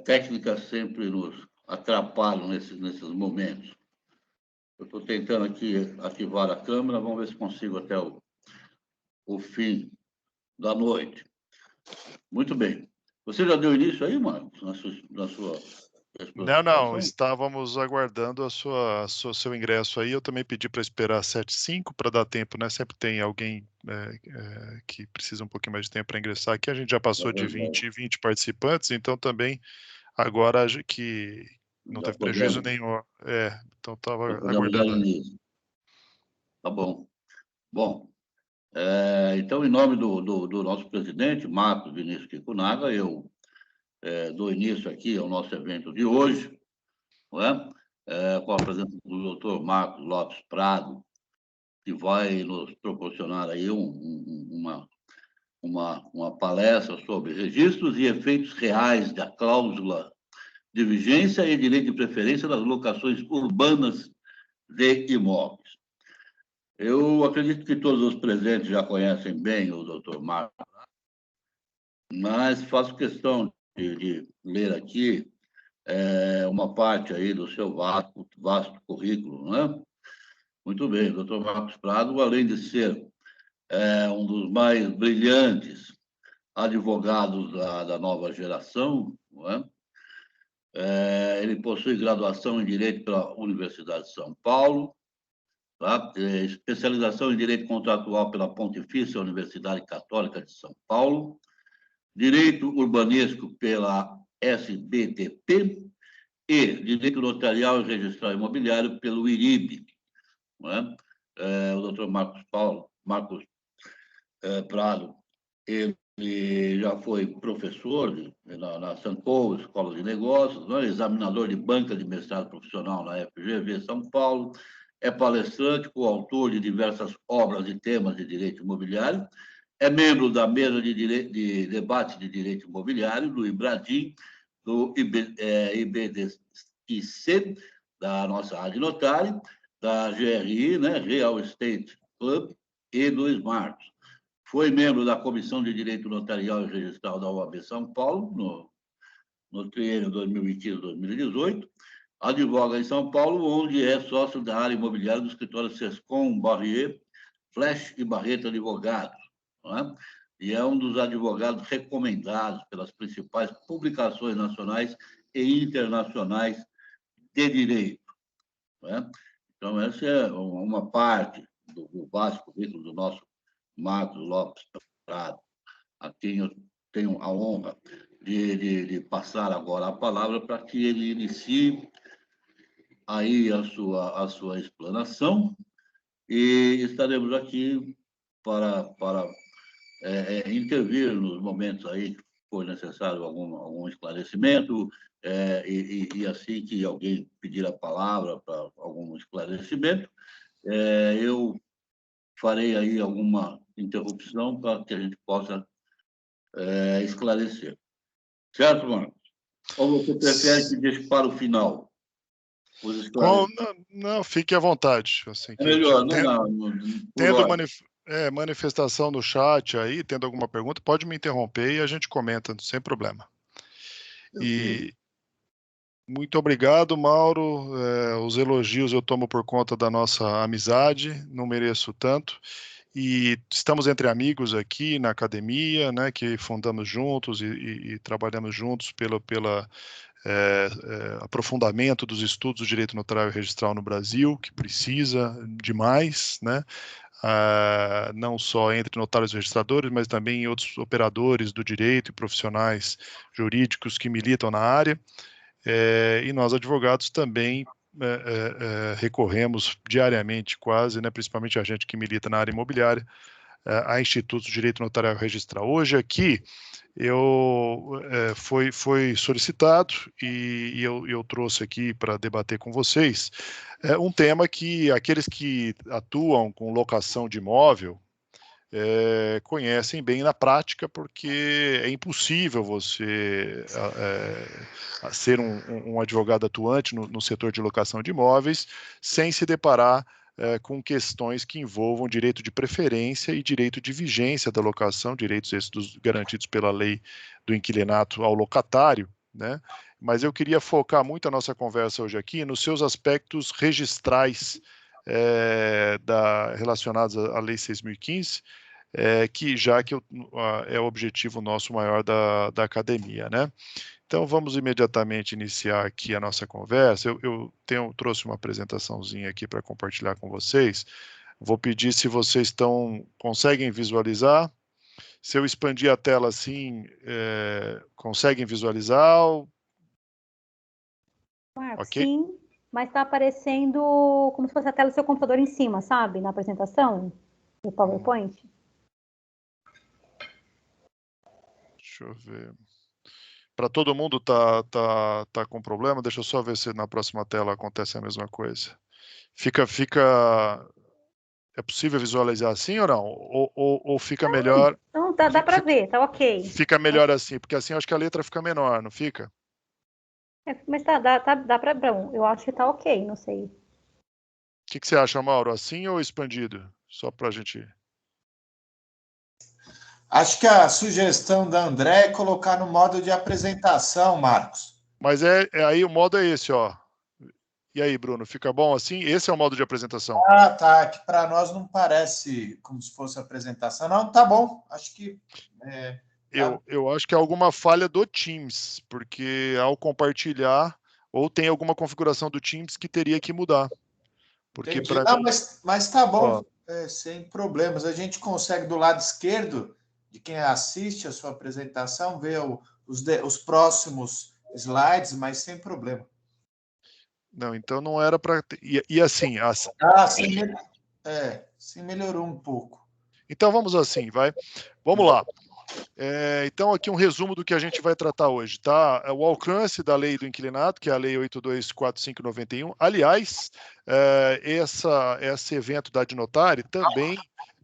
técnicas sempre nos atrapalham nesses momentos. Eu estou tentando aqui ativar a câmera, vamos ver se consigo até o fim da noite. Muito bem. Você já deu início aí, Marcos, na sua Não, estávamos aguardando seu ingresso aí. Eu também pedi para esperar 7h05 para dar tempo, né? Sempre tem alguém que precisa um pouquinho mais de tempo para ingressar aqui. A gente já passou de 20 participantes, então também agora que não teve prejuízo nenhum. Então estava aguardando. Tá bom. Bom, então, em nome do nosso presidente, Marcos Vinícius Kikunaga, eu dou início aqui ao nosso evento de hoje, não é? Com a presença do doutor Marcos Lopes Prado, que vai nos proporcionar aí uma palestra sobre registros e efeitos reais da cláusula de vigência e direito de preferência das locações urbanas de imóveis. Eu acredito que todos os presentes já conhecem bem o doutor Marcos, mas faço questão de ler aqui uma parte aí do seu vasto currículo, né? Muito bem, o doutor Marcos Prado, além de ser um dos mais brilhantes advogados da nova geração, não é? Ele possui graduação em Direito pela Universidade de São Paulo, tá? Especialização em Direito Contratual pela Pontifícia Universidade Católica de São Paulo, Direito Urbanístico pela SBTP e Direito Notarial e Registral Imobiliário pelo IRIB. Não é? O doutor Marcos Prado, ele já foi professor na Sanco, Escola de Negócios, né? Examinador de banca de mestrado profissional na FGV São Paulo, é palestrante, coautor de diversas obras e temas de direito imobiliário, é membro da mesa de debate de direito imobiliário do IBRADIM, do IBDIC, da nossa Rádio Notário, da GRI, né? Real Estate Club, e do SMART. Foi membro da Comissão de Direito Notarial e Registral da OAB São Paulo, no triênio 2015-2018. Advoga em São Paulo, onde é sócio da área imobiliária do escritório Sescom Barrier, Flash e Barreto Advogados. Não é? E é um dos advogados recomendados pelas principais publicações nacionais e internacionais de direito. Não é? Então, essa é uma parte do vasto currículo do nosso Marcos Lopes Prado, a quem eu tenho a honra de passar agora a palavra para que ele inicie aí a sua explanação, e estaremos aqui para intervir nos momentos aí que for necessário algum esclarecimento, e assim que alguém pedir a palavra para algum esclarecimento, eu farei aí alguma interrupção para que a gente possa esclarecer. Certo, Marcos? Ou você prefere que deixe para o final os esclarecimentos? Não, fique à vontade. Assim, É melhor, tendo manifestação no chat aí, tendo alguma pergunta, pode me interromper e a gente comenta, sem problema. E muito obrigado, Mauro. Os elogios eu tomo por conta da nossa amizade, não mereço tanto. E estamos entre amigos aqui na academia, né, que fundamos juntos e trabalhamos juntos pelo aprofundamento dos estudos do direito notarial e registral no Brasil, que precisa demais, né? Não só entre notários e registradores, mas também em outros operadores do direito e profissionais jurídicos que militam na área. E nós, advogados, também recorremos diariamente, quase, né, principalmente a gente que milita na área imobiliária, a institutos de direito notarial e registral. Hoje aqui, foi solicitado e eu trouxe aqui para debater com vocês um tema que aqueles que atuam com locação de imóvel conhecem bem na prática, porque é impossível você ser um advogado atuante no setor de locação de imóveis sem se deparar com questões que envolvam direito de preferência e direito de vigência da locação, direitos esses garantidos pela lei do inquilinato ao locatário, né? Mas eu queria focar muito a nossa conversa hoje aqui nos seus aspectos registrais relacionados à Lei 6.015, que é o objetivo nosso maior da academia, né? Então, vamos imediatamente iniciar aqui a nossa conversa. Eu trouxe uma apresentaçãozinha aqui para compartilhar com vocês. Vou pedir se vocês conseguem visualizar. Se eu expandir a tela assim, conseguem visualizar? Marcos, Ok? sim, mas está aparecendo como se fosse a tela do seu computador em cima, sabe? Na apresentação do PowerPoint. Deixa eu ver. Para todo mundo tá com problema? Deixa eu só ver se na próxima tela acontece a mesma coisa. É possível visualizar assim ou não? Ou fica melhor? Então dá para ver, tá ok. Fica melhor assim, porque assim eu acho que a letra fica menor, não fica? Mas dá para. Eu acho que tá ok, não sei. O que você acha, Mauro? Assim ou expandido? Só para a gente. Acho que a sugestão da André é colocar no modo de apresentação, Marcos. Mas aí o modo é esse, ó. E aí, Bruno, fica bom assim? Esse é o modo de apresentação. Ah, tá. Que para nós não parece como se fosse apresentação. Não, tá bom. Acho que. Eu acho que é alguma falha do Teams, porque ao compartilhar, ou tem alguma configuração do Teams que teria que mudar. Porque Entendi. Não, mas tá bom, sem problemas. A gente consegue do lado esquerdo de quem assiste a sua apresentação ver os próximos slides, mas sem problema. Não, então não era para. E assim. Sim, melhorou um pouco. Então vamos assim, vai. Vamos lá. Então, aqui um resumo do que a gente vai tratar hoje, tá? O alcance da lei do inquilinato, que é a Lei 8245/91. Aliás, esse evento da Adnotare também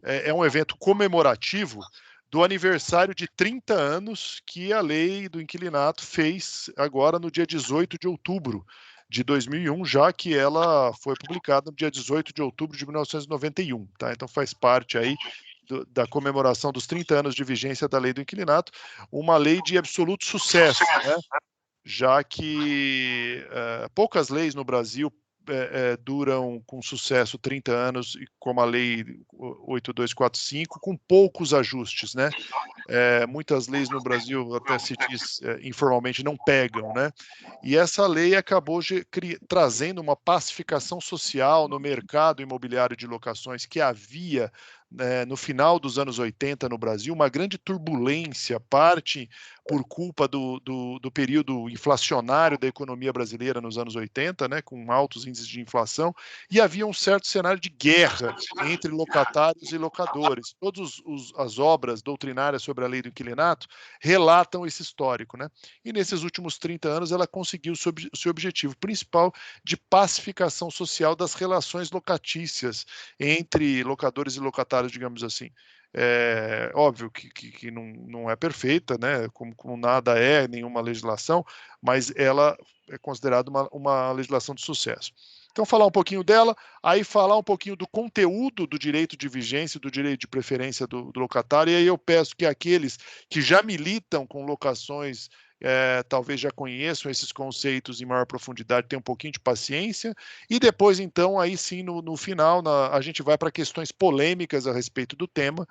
é um evento comemorativo do aniversário de 30 anos que a lei do inquilinato fez agora no dia 18 de outubro de 2001, já que ela foi publicada no dia 18 de outubro de 1991, tá? Então faz parte aí da comemoração dos 30 anos de vigência da lei do inquilinato, uma lei de absoluto sucesso, né? Já que poucas leis no Brasil duram com sucesso 30 anos, como a lei 8245, com poucos ajustes, né? Muitas leis no Brasil, até se diz informalmente, não pegam, né? E essa lei acabou trazendo uma pacificação social no mercado imobiliário de locações que havia no final dos anos 80 no Brasil, uma grande turbulência, parte por culpa do período inflacionário da economia brasileira nos anos 80, né, com altos índices de inflação, e havia um certo cenário de guerra entre locatários e locadores. Todas as obras doutrinárias sobre a lei do inquilinato relatam esse histórico, né? E nesses últimos 30 anos ela conseguiu o seu objetivo principal de pacificação social das relações locatícias entre locadores e locatários, digamos assim. Óbvio que não é perfeita, né? Como nada nenhuma legislação, mas ela é considerada uma legislação de sucesso. Então, falar um pouquinho dela, aí falar um pouquinho do conteúdo do direito de vigência, do direito de preferência do locatário, e aí eu peço que aqueles que já militam com locações talvez já conheçam esses conceitos em maior profundidade, tenham um pouquinho de paciência, e depois, então, aí sim, no final, a gente vai para questões polêmicas a respeito do tema,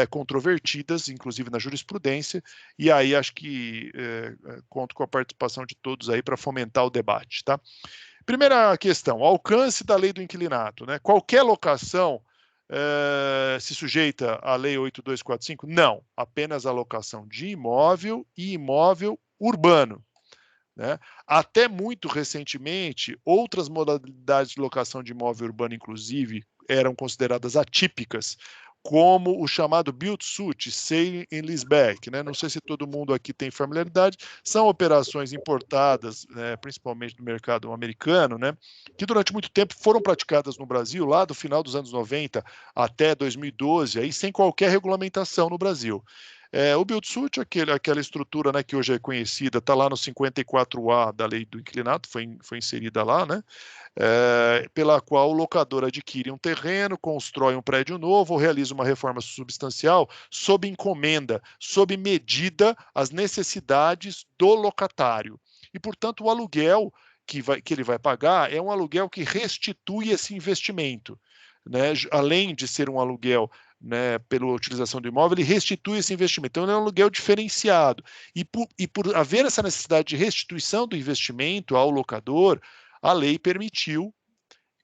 controvertidas, inclusive na jurisprudência, e aí acho que conto com a participação de todos aí para fomentar o debate, tá? Primeira questão, alcance da lei do inquilinato, né? Qualquer locação se sujeita à Lei 8245? Não, apenas a locação de imóvel e imóvel urbano, né? Até muito recentemente, outras modalidades de locação de imóvel urbano, inclusive, eram consideradas atípicas, como o chamado build-to-suit, sale and leaseback, né? Não sei se todo mundo aqui tem familiaridade, são operações importadas, principalmente do mercado americano, né? Que durante muito tempo foram praticadas no Brasil, lá do final dos anos 90 até 2012, aí sem qualquer regulamentação no Brasil. O build-to-suit, aquela estrutura, né, que hoje é conhecida, está lá no 54A da lei do inquilinato, foi inserida lá, né, pela qual o locador adquire um terreno, constrói um prédio novo ou realiza uma reforma substancial sob encomenda, sob medida às necessidades do locatário. E, portanto, o aluguel que ele vai pagar é um aluguel que restitui esse investimento, né? Além de ser um aluguel, né, pela utilização do imóvel, ele restitui esse investimento. Então, ele é um aluguel diferenciado. E por haver essa necessidade de restituição do investimento ao locador, a lei permitiu,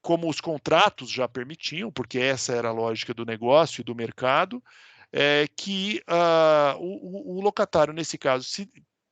como os contratos já permitiam, porque essa era a lógica do negócio e do mercado, que o locatário, nesse caso,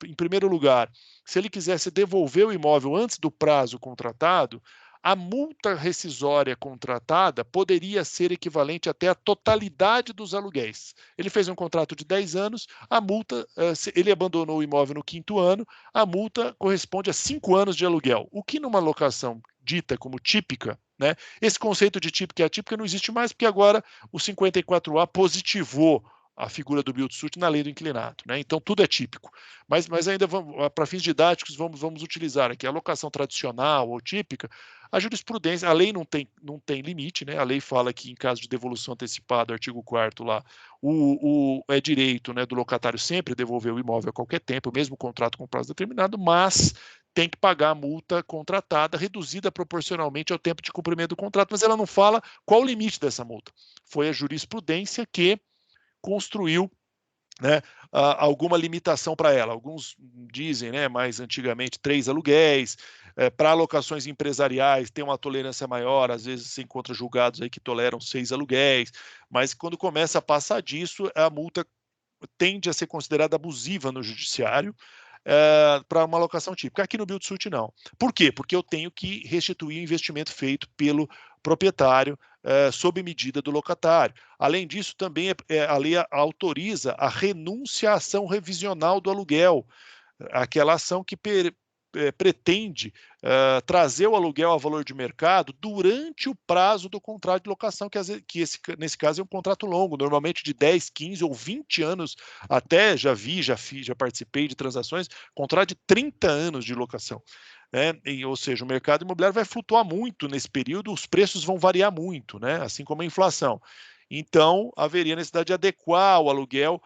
em primeiro lugar, se ele quisesse devolver o imóvel antes do prazo contratado, a multa rescisória contratada poderia ser equivalente até à totalidade dos aluguéis. Ele fez um contrato de 10 anos, a multa, ele abandonou o imóvel no 5º ano, a multa corresponde a 5 anos de aluguel, o que numa locação dita como típica, né? Esse conceito de típica e atípica não existe mais, porque agora o 54A positivou a figura do build-to-suit na lei do inquilinato, né? Então tudo é típico. Mas ainda para fins didáticos vamos utilizar aqui a locação tradicional ou típica. A jurisprudência, a lei não tem limite, né? A lei fala que em caso de devolução antecipada, artigo 4º lá, é direito, né, do locatário sempre devolver o imóvel a qualquer tempo, mesmo o contrato com prazo determinado, mas tem que pagar a multa contratada, reduzida proporcionalmente ao tempo de cumprimento do contrato, mas ela não fala qual o limite dessa multa. Foi a jurisprudência que construiu, né, alguma limitação para ela. Alguns dizem, né, mais antigamente, 3 aluguéis. Para alocações empresariais tem uma tolerância maior, às vezes se encontra julgados aí que toleram 6 aluguéis, mas quando começa a passar disso, a multa tende a ser considerada abusiva no judiciário, para uma alocação típica. Aqui no build-to-suit não. Por quê? Porque eu tenho que restituir o investimento feito pelo proprietário sob medida do locatário. Além disso, também a lei autoriza a renúncia à ação revisional do aluguel, aquela ação que pretende trazer o aluguel a valor de mercado durante o prazo do contrato de locação, nesse caso é um contrato longo, normalmente de 10, 15 ou 20 anos, até já participei de transações, contrato de 30 anos de locação. Né? Ou seja, o mercado imobiliário vai flutuar muito nesse período, os preços vão variar muito, né? Assim como a inflação. Então, haveria necessidade de adequar o aluguel,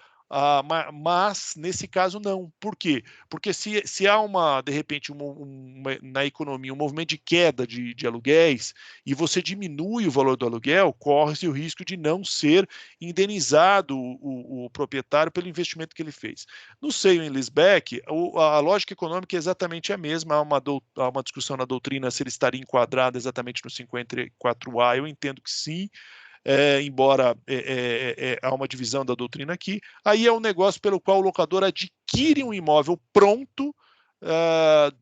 mas nesse caso não. Por quê? Porque se há de repente, na economia, um movimento de queda de aluguéis e você diminui o valor do aluguel, corre-se o risco de não ser indenizado o proprietário pelo investimento que ele fez. No seio em Lisbeck, a lógica econômica é exatamente a mesma. Há uma discussão na doutrina se ele estaria enquadrado exatamente no 54A. Eu entendo que sim. Embora há uma divisão da doutrina aqui, aí é um negócio pelo qual o locador adquire um imóvel pronto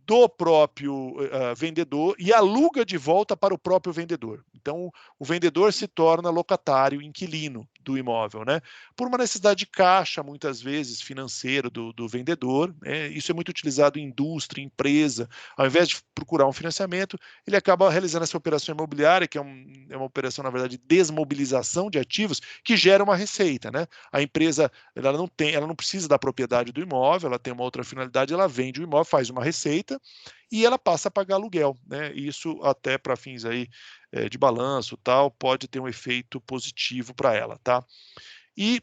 do próprio vendedor e aluga de volta para o próprio vendedor. Então, o vendedor se torna locatário, inquilino do imóvel, né? Por uma necessidade de caixa, muitas vezes, financeiro do vendedor. Né? Isso é muito utilizado em indústria, empresa. Ao invés de procurar um financiamento, ele acaba realizando essa operação imobiliária, que é uma operação, na verdade, de desmobilização de ativos, que gera uma receita, né? A empresa ela não precisa da propriedade do imóvel, ela tem uma outra finalidade, ela vende o imóvel, faz uma receita e ela passa a pagar aluguel, né? Isso até para fins aí de balanço, tal, pode ter um efeito positivo para ela, tá? E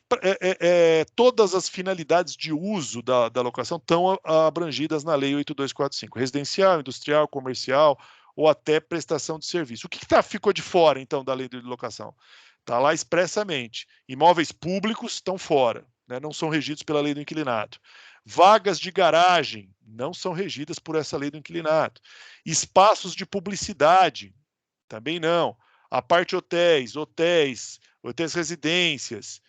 todas as finalidades de uso da locação estão abrangidas na Lei 8245, residencial, industrial, comercial ou até prestação de serviço. O que ficou de fora, então, da Lei de locação? Está lá expressamente. Imóveis públicos estão fora, né? Não são regidos pela Lei do inquilinato. Vagas de garagem não são regidas por essa Lei do inquilinato. Espaços de publicidade também não. A parte hotéis residências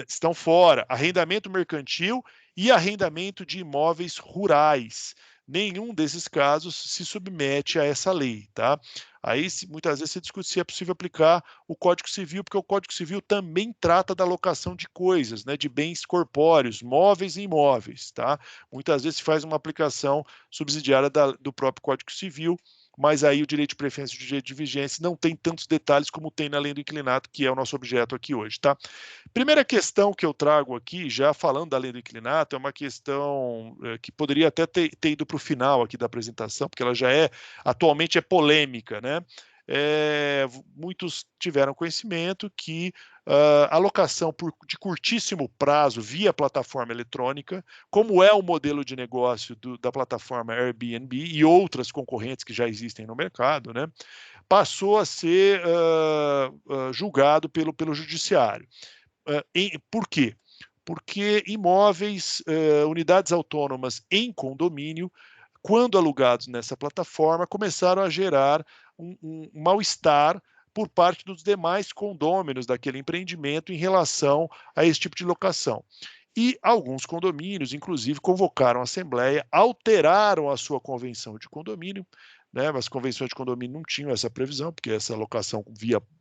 estão fora. Arrendamento mercantil e arrendamento de imóveis rurais. Nenhum desses casos se submete a essa lei, tá? Aí muitas vezes se discute se é possível aplicar o Código Civil, porque o Código Civil também trata da locação de coisas, né, de bens corpóreos, móveis e imóveis, tá? Muitas vezes se faz uma aplicação subsidiária do próprio Código Civil, mas aí o direito de preferência e o direito de vigência não tem tantos detalhes como tem na lei do inquilinato, que é o nosso objeto aqui hoje, tá? Primeira questão que eu trago aqui, já falando da lei do inquilinato, é uma questão que poderia até ter ido para o final aqui da apresentação, porque ela já atualmente é polêmica, né? Muitos tiveram conhecimento que a locação de curtíssimo prazo via plataforma eletrônica, como é o modelo de negócio da plataforma Airbnb e outras concorrentes que já existem no mercado, né, passou a ser julgado pelo judiciário. Por quê? Porque imóveis, unidades autônomas em condomínio, quando alugados nessa plataforma, começaram a gerar um mal-estar por parte dos demais condôminos daquele empreendimento em relação a esse tipo de locação. E alguns condomínios, inclusive, convocaram a assembleia, alteraram a sua convenção de condomínio, né? As convenções de condomínio não tinham essa previsão, porque essa locação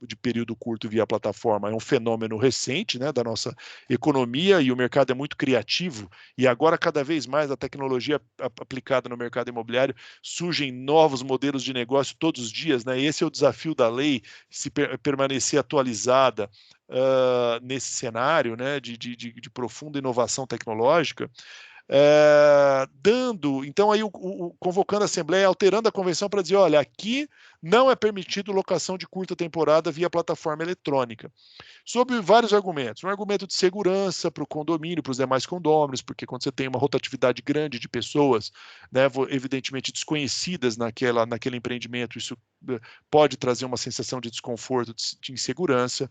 de período curto via plataforma é um fenômeno recente, né, da nossa economia, e o mercado é muito criativo, e agora cada vez mais a tecnologia aplicada no mercado imobiliário, surgem novos modelos de negócio todos os dias, né? Esse é o desafio da lei, se permanecer atualizada nesse cenário, né, de profunda inovação tecnológica. Então aí convocando a Assembleia, alterando a convenção para dizer, olha, aqui não é permitido locação de curta temporada via plataforma eletrônica, sob vários argumentos. Um argumento de segurança para o condomínio, para os demais condôminos, porque quando você tem uma rotatividade grande de pessoas, né, evidentemente desconhecidas naquele empreendimento, isso pode trazer uma sensação de desconforto, de insegurança.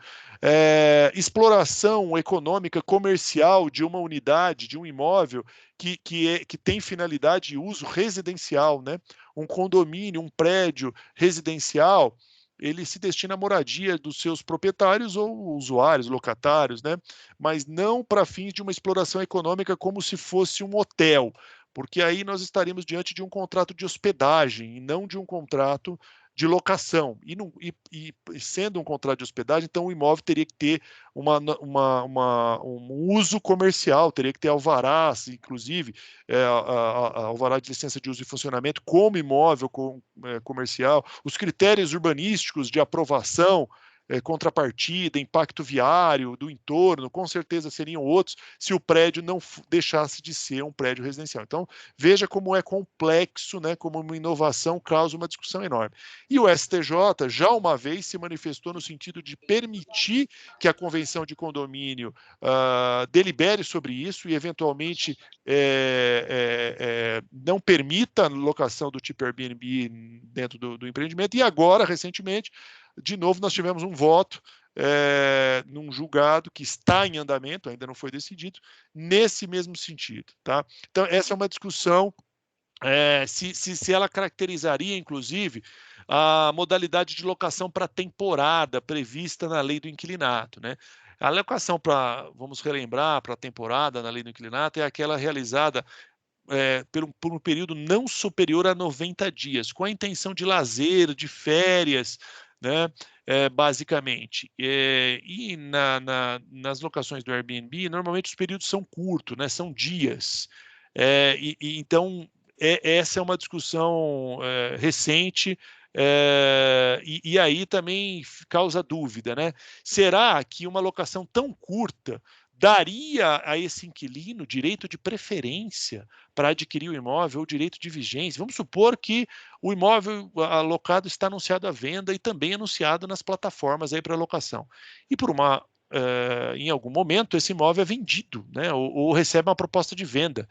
Exploração econômica comercial de uma unidade, de um imóvel que tem finalidade de uso residencial, né? Um condomínio, um prédio residencial, ele se destina à moradia dos seus proprietários ou usuários, locatários, né? Mas não para fins de uma exploração econômica como se fosse um hotel, porque aí nós estaríamos diante de um contrato de hospedagem e não de um contrato de locação. E sendo um contrato de hospedagem, então o imóvel teria que ter um uso comercial, teria que ter alvarás, inclusive, alvará de licença de uso e funcionamento como imóvel comercial, os critérios urbanísticos de aprovação, contrapartida, impacto viário do entorno, com certeza seriam outros se o prédio não deixasse de ser um prédio residencial. Então, veja como é complexo, né, como uma inovação causa uma discussão enorme. E o STJ, já uma vez, se manifestou no sentido de permitir que a convenção de condomínio delibere sobre isso e, eventualmente, não permita a locação do tipo Airbnb dentro do empreendimento. E agora, recentemente, de novo, nós tivemos um voto num julgado que está em andamento, ainda não foi decidido, nesse mesmo sentido. Tá? Então, essa é uma discussão, se ela caracterizaria, inclusive, a modalidade de locação para temporada prevista na lei do inquilinato, né? A locação vamos relembrar, para a temporada na lei do inquilinato é aquela realizada por um período não superior a 90 dias, com a intenção de lazer, de férias, né, basicamente. E nas locações do Airbnb, normalmente os períodos são curtos, né, são dias. Então, essa é uma discussão recente, e aí também causa dúvida, né? Será que uma locação tão curta daria a esse inquilino direito de preferência para adquirir o imóvel ou direito de vigência? Vamos supor que o imóvel alocado está anunciado à venda e também anunciado nas plataformas aí para locação. E em algum momento esse imóvel é vendido, né, ou recebe uma proposta de venda.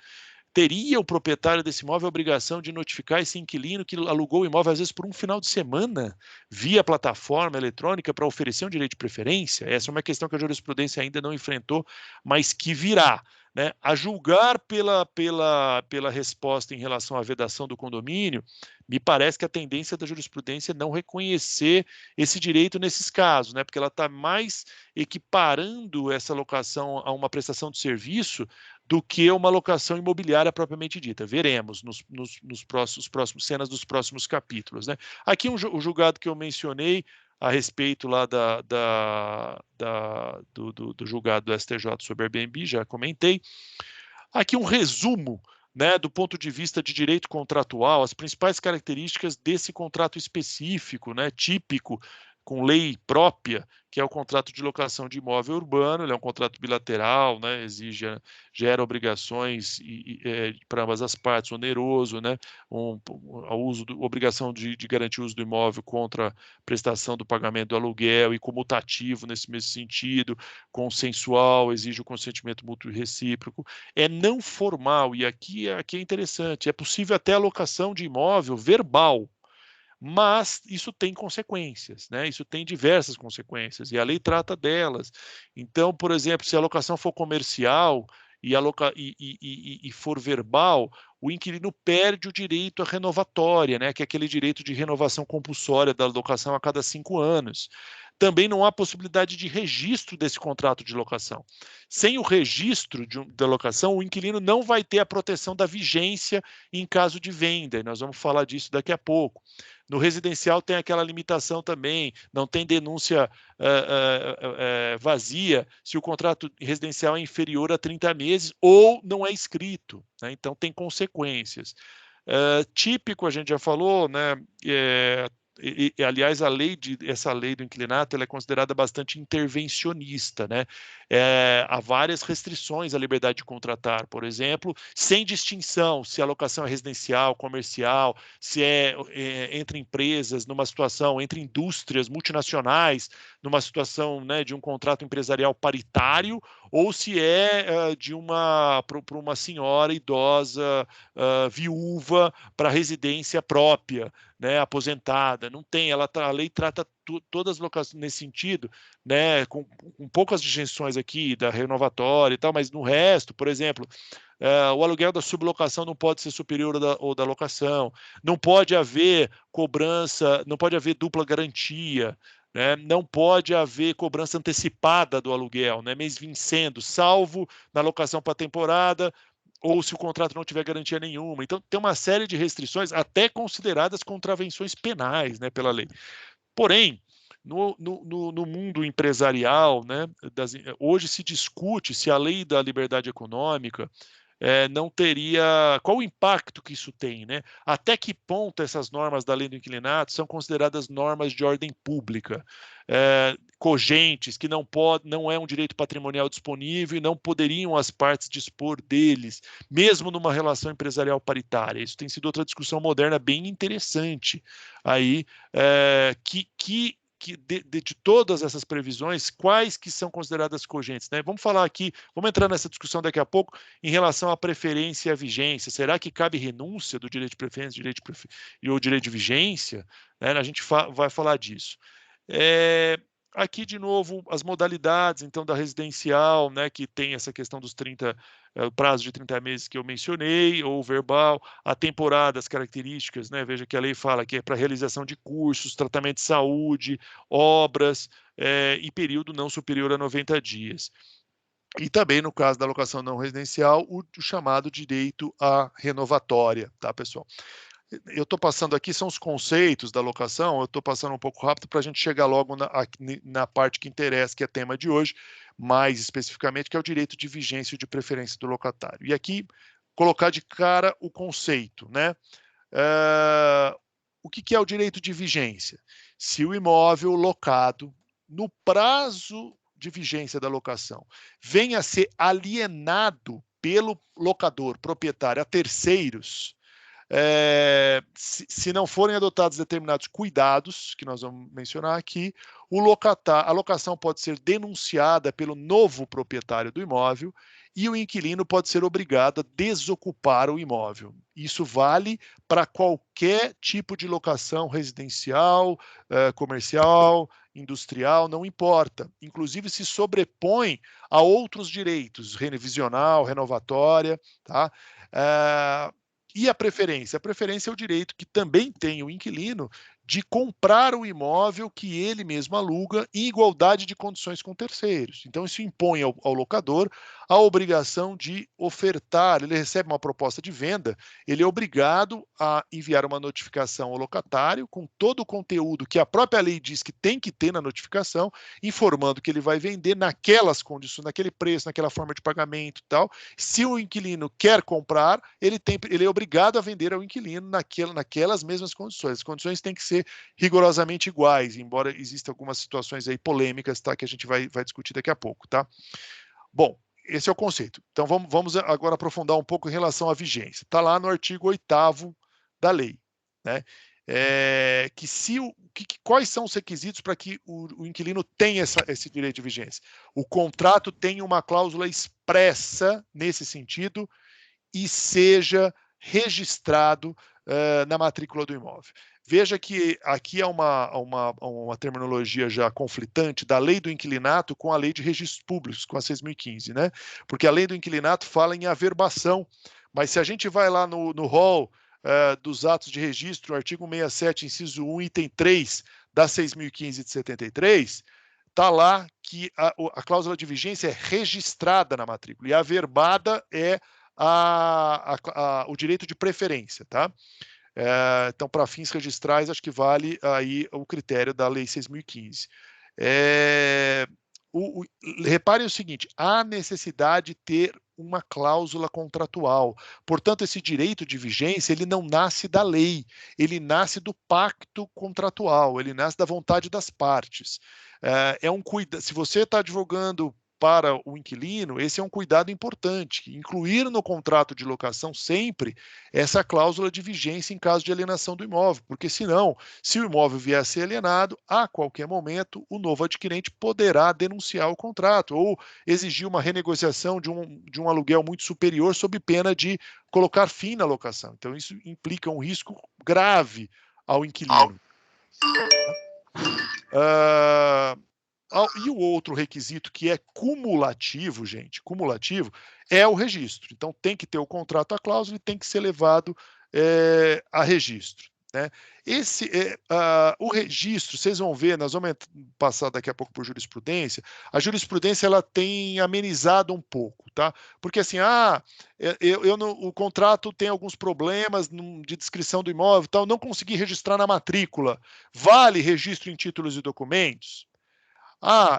Teria o proprietário desse imóvel a obrigação de notificar esse inquilino que alugou o imóvel, às vezes, por um final de semana, via plataforma eletrônica, para oferecer um direito de preferência? Essa é uma questão que a jurisprudência ainda não enfrentou, mas que virá. Né? A julgar pela resposta em relação à vedação do condomínio, me parece que a tendência da jurisprudência é não reconhecer esse direito nesses casos, né? Porque ela está mais equiparando essa locação a uma prestação de serviço do que uma locação imobiliária propriamente dita. Veremos nos próximos cenas dos próximos capítulos. Né? Aqui o julgado que eu mencionei a respeito lá do julgado do STJ sobre Airbnb, já comentei. Aqui um resumo né, do ponto de vista de direito contratual, as principais características desse contrato específico, né, típico, com lei própria, que é o contrato de locação de imóvel urbano. Ele é um contrato bilateral, né, gera obrigações para ambas as partes, oneroso, né, obrigação de garantir o uso do imóvel contra prestação do pagamento do aluguel e comutativo nesse mesmo sentido, consensual, exige o consentimento mútuo e recíproco. É não formal, e aqui é interessante, é possível até a locação de imóvel verbal, mas isso tem consequências, né? Isso tem diversas consequências, e a lei trata delas. Então, por exemplo, se a locação for comercial e for verbal, o inquilino perde o direito à renovatória, né? Que é aquele direito de renovação compulsória da locação a cada 5 anos. Também não há possibilidade de registro desse contrato de locação. Sem o registro da locação, o inquilino não vai ter a proteção da vigência em caso de venda, e nós vamos falar disso daqui a pouco. No residencial tem aquela limitação também, não tem denúncia vazia se o contrato residencial é inferior a 30 meses ou não é escrito, né? Então tem consequências. Típico, a gente já falou, né? Aliás, essa lei do inquilinato, ela é considerada bastante intervencionista, né? Há várias restrições à liberdade de contratar, por exemplo, sem distinção se a locação é residencial, comercial, se entre empresas, numa situação, entre indústrias multinacionais, numa situação, né, de um contrato empresarial paritário, ou se é para uma senhora idosa, viúva, para residência própria, né, aposentada. Não tem, a lei trata todas as locações nesse sentido, né, com poucas distinções aqui da renovatória e tal, mas no resto, por exemplo, o aluguel da sublocação não pode ser superior ao da locação, não pode haver cobrança, não pode haver dupla garantia, né, não pode haver cobrança antecipada do aluguel, né, mês vencendo, salvo na locação para temporada, ou se o contrato não tiver garantia nenhuma. Então, tem uma série de restrições, até consideradas contravenções penais, né, pela lei. Porém, no mundo empresarial, né, hoje se discute se a lei da liberdade econômica não teria... Qual o impacto que isso tem, né? Até que ponto essas normas da lei do inquilinato são consideradas normas de ordem pública, cogentes, que não é um direito patrimonial disponível e não poderiam as partes dispor deles, mesmo numa relação empresarial paritária. Isso tem sido outra discussão moderna bem interessante aí, de todas essas previsões, quais que são consideradas cogentes, né? Vamos falar aqui, vamos entrar nessa discussão daqui a pouco em relação à preferência e à vigência. Será que cabe renúncia do direito de preferência e o direito de vigência? Né? A gente vai falar disso. Aqui, de novo, as modalidades, então, da residencial, né, que tem essa questão dos prazo de 30 meses que eu mencionei, ou verbal, a temporada, as características, né, veja que a lei fala que é para realização de cursos, tratamento de saúde, obras, e período não superior a 90 dias. E também, no caso da locação não residencial, o chamado direito à renovatória, tá, pessoal? Eu estou passando aqui, são os conceitos da locação, eu estou passando um pouco rápido para a gente chegar logo na parte que interessa, que é tema de hoje, mais especificamente, que é o direito de vigência e de preferência do locatário. E aqui, colocar de cara o conceito, né? O que é o direito de vigência? Se o imóvel locado, no prazo de vigência da locação, venha a ser alienado pelo locador proprietário a terceiros, se não forem adotados determinados cuidados, que nós vamos mencionar aqui, a locação pode ser denunciada pelo novo proprietário do imóvel e o inquilino pode ser obrigado a desocupar o imóvel. Isso vale para qualquer tipo de locação residencial, comercial, industrial, não importa. Inclusive se sobrepõe a outros direitos, revisional, renovatória, tá? E a preferência? A preferência é o direito que também tem o inquilino de comprar o imóvel que ele mesmo aluga em igualdade de condições com terceiros. Então, isso impõe ao locador a obrigação de ofertar. Ele recebe uma proposta de venda, ele é obrigado a enviar uma notificação ao locatário com todo o conteúdo que a própria lei diz que tem que ter na notificação, informando que ele vai vender naquelas condições, naquele preço, naquela forma de pagamento e tal. Se o inquilino quer comprar, ele é obrigado a vender ao inquilino naquelas mesmas condições. As condições têm que ser rigorosamente iguais, embora existam algumas situações aí polêmicas, tá, que a gente vai discutir daqui a pouco, tá? Bom, esse é o conceito. Então, vamos agora aprofundar um pouco em relação à vigência. Está lá no artigo 8º da lei, né? Quais são os requisitos para que o inquilino tenha esse direito de vigência? O contrato tem uma cláusula expressa nesse sentido e seja registrado na matrícula do imóvel. Veja que aqui é uma terminologia já conflitante da lei do inquilinato com a lei de registros públicos, com a 6.015, né? Porque a lei do inquilinato fala em averbação, mas se a gente vai lá no rol dos atos de registro, artigo 67, inciso 1, item 3 da 6.015 de 73, está lá que a cláusula de vigência é registrada na matrícula e averbada é o direito de preferência, tá? Então, para fins registrais, acho que vale aí o critério da Lei 6.015. Reparem o seguinte, há necessidade de ter uma cláusula contratual. Portanto, esse direito de vigência, ele não nasce da lei, ele nasce do pacto contratual, ele nasce da vontade das partes. Se você está advogando para o inquilino, esse é um cuidado importante, incluir no contrato de locação sempre essa cláusula de vigência em caso de alienação do imóvel, porque senão, se o imóvel vier a ser alienado, a qualquer momento o novo adquirente poderá denunciar o contrato ou exigir uma renegociação de um aluguel muito superior sob pena de colocar fim na locação. Então isso implica um risco grave ao inquilino. E o outro requisito que é cumulativo, gente, cumulativo, é o registro. Então, tem que ter o contrato, a cláusula e tem que ser levado a registro, né? O registro, vocês vão ver, nós vamos passar daqui a pouco por jurisprudência, a jurisprudência ela tem amenizado um pouco, tá? Porque assim, o contrato tem alguns problemas de descrição do imóvel, tal, não consegui registrar na matrícula. Vale registro em títulos e documentos?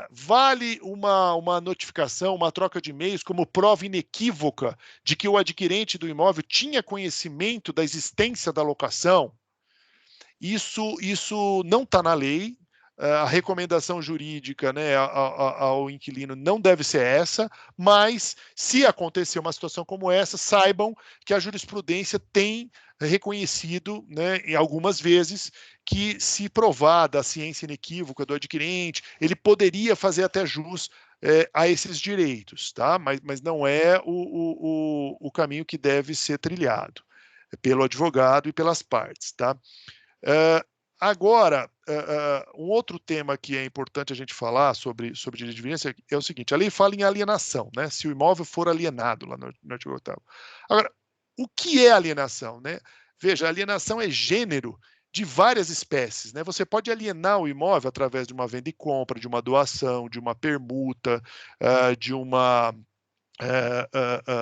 Vale uma notificação, uma troca de e-mails como prova inequívoca de que o adquirente do imóvel tinha conhecimento da existência da locação? Isso não está na lei. A recomendação jurídica, né, ao inquilino não deve ser essa, mas se acontecer uma situação como essa, saibam que a jurisprudência tem reconhecido, né, em algumas vezes, que se provar da ciência inequívoca do adquirente, ele poderia fazer até jus a esses direitos, tá? Mas não é o caminho que deve ser trilhado pelo advogado e pelas partes, tá? Agora, um outro tema que é importante a gente falar sobre direito de vigência é o seguinte: a lei fala em alienação, né? Se o imóvel for alienado, lá no artigo 8º. Agora, o que é alienação, né? Veja, alienação é gênero de várias espécies, né? Você pode alienar o imóvel através de uma venda e compra, de uma doação, de uma permuta, de uma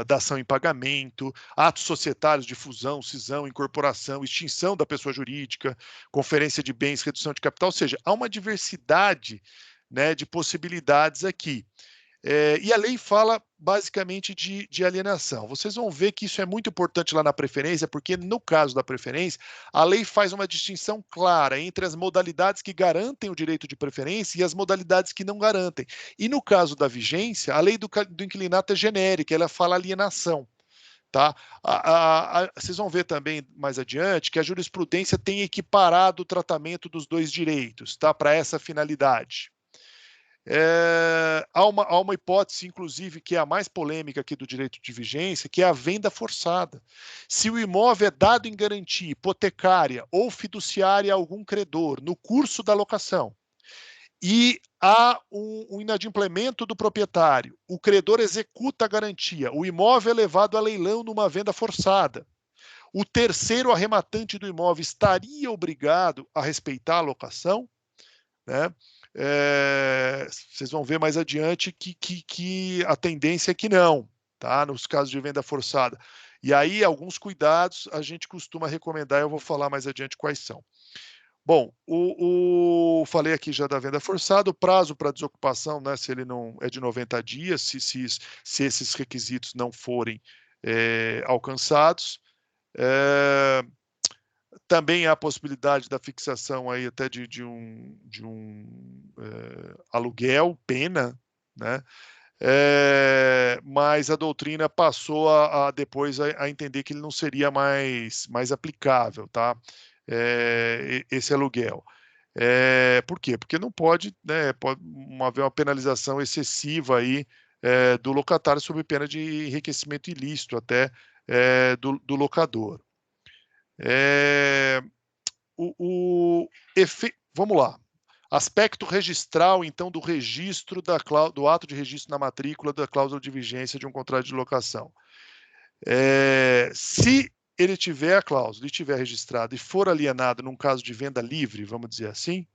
dação em pagamento, atos societários de fusão, cisão, incorporação, extinção da pessoa jurídica, conferência de bens, redução de capital, ou seja, há uma diversidade, né, de possibilidades aqui. E a lei fala basicamente de alienação. Vocês vão ver que isso é muito importante lá na preferência, porque no caso da preferência, a lei faz uma distinção clara entre as modalidades que garantem o direito de preferência e as modalidades que não garantem. E no caso da vigência, a lei do inquilinato é genérica, ela fala alienação. Tá? Vocês vão ver também mais adiante que a jurisprudência tem equiparado o tratamento dos dois direitos, tá? Para essa finalidade. Há uma hipótese, inclusive, que é a mais polêmica aqui do direito de vigência, que é a venda forçada. Se o imóvel é dado em garantia hipotecária ou fiduciária a algum credor no curso da locação e há um inadimplemento do proprietário, o credor executa a garantia, o imóvel é levado a leilão numa venda forçada. o terceiro arrematante do imóvel estaria obrigado a respeitar a locação, né? Vocês vão ver mais adiante que a tendência é que não, tá? Nos casos de venda forçada. E aí, alguns cuidados a gente costuma recomendar, eu vou falar mais adiante quais são. Bom, falei aqui já da venda forçada, o prazo para desocupação, né, se ele não é de 90 dias, se esses requisitos não forem alcançados. Também há a possibilidade da fixação aí até de um aluguel, pena, né? Mas a doutrina passou depois a entender que ele não seria mais aplicável, tá? Esse aluguel. Por quê? Porque não pode, né, pode haver uma penalização excessiva aí do locatário sob pena de enriquecimento ilícito até do locador. Vamos lá. Aspecto registral, então, do registro do ato de registro na matrícula da cláusula de vigência de um contrato de locação. Se ele tiver a cláusula e tiver registrado e for alienado num caso de venda livre, vamos dizer assim,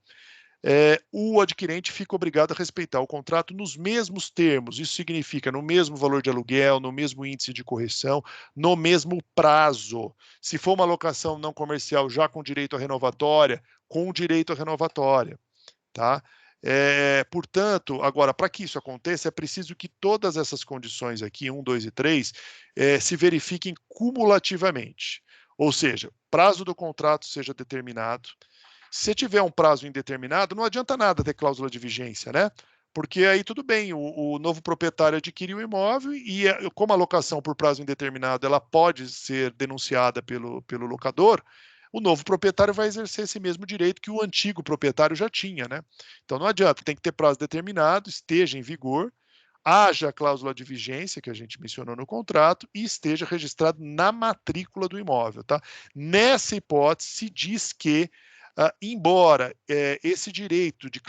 o adquirente fica obrigado a respeitar o contrato nos mesmos termos. Isso significa no mesmo valor de aluguel, no mesmo índice de correção, no mesmo prazo. Se for uma locação não comercial já com direito à renovatória, com direito à renovatória. Tá? Portanto, agora, para que isso aconteça, é preciso que todas essas condições aqui, 1, 2 e 3, se verifiquem cumulativamente. Ou seja, prazo do contrato seja determinado. Se tiver um prazo indeterminado, não adianta nada ter cláusula de vigência, né? Porque aí tudo bem, o novo proprietário adquiriu o imóvel e, como a locação por prazo indeterminado ela pode ser denunciada pelo locador, o novo proprietário vai exercer esse mesmo direito que o antigo proprietário já tinha, né? Então não adianta, tem que ter prazo determinado, esteja em vigor, haja a cláusula de vigência, que a gente mencionou no contrato, e esteja registrado na matrícula do imóvel, tá? Nessa hipótese, se diz que embora esse direito de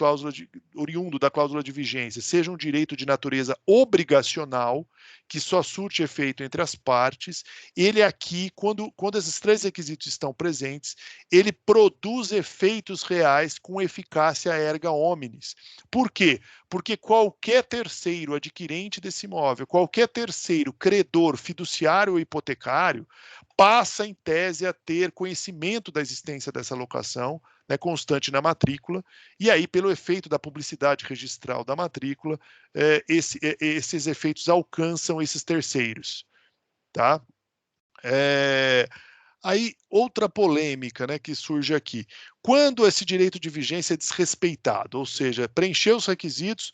oriundo da cláusula de vigência seja um direito de natureza obrigacional, que só surte efeito entre as partes, ele aqui, quando esses três requisitos estão presentes, ele produz efeitos reais com eficácia erga omnes. Por quê? Porque qualquer terceiro adquirente desse imóvel, qualquer terceiro credor, fiduciário ou hipotecário, passa, em tese, a ter conhecimento da existência dessa locação, né, constante na matrícula, e aí, pelo efeito da publicidade registral da matrícula, esses efeitos alcançam esses terceiros. Tá? Aí, outra polêmica, né, que surge aqui. Quando esse direito de vigência é desrespeitado, ou seja, preencheu os requisitos,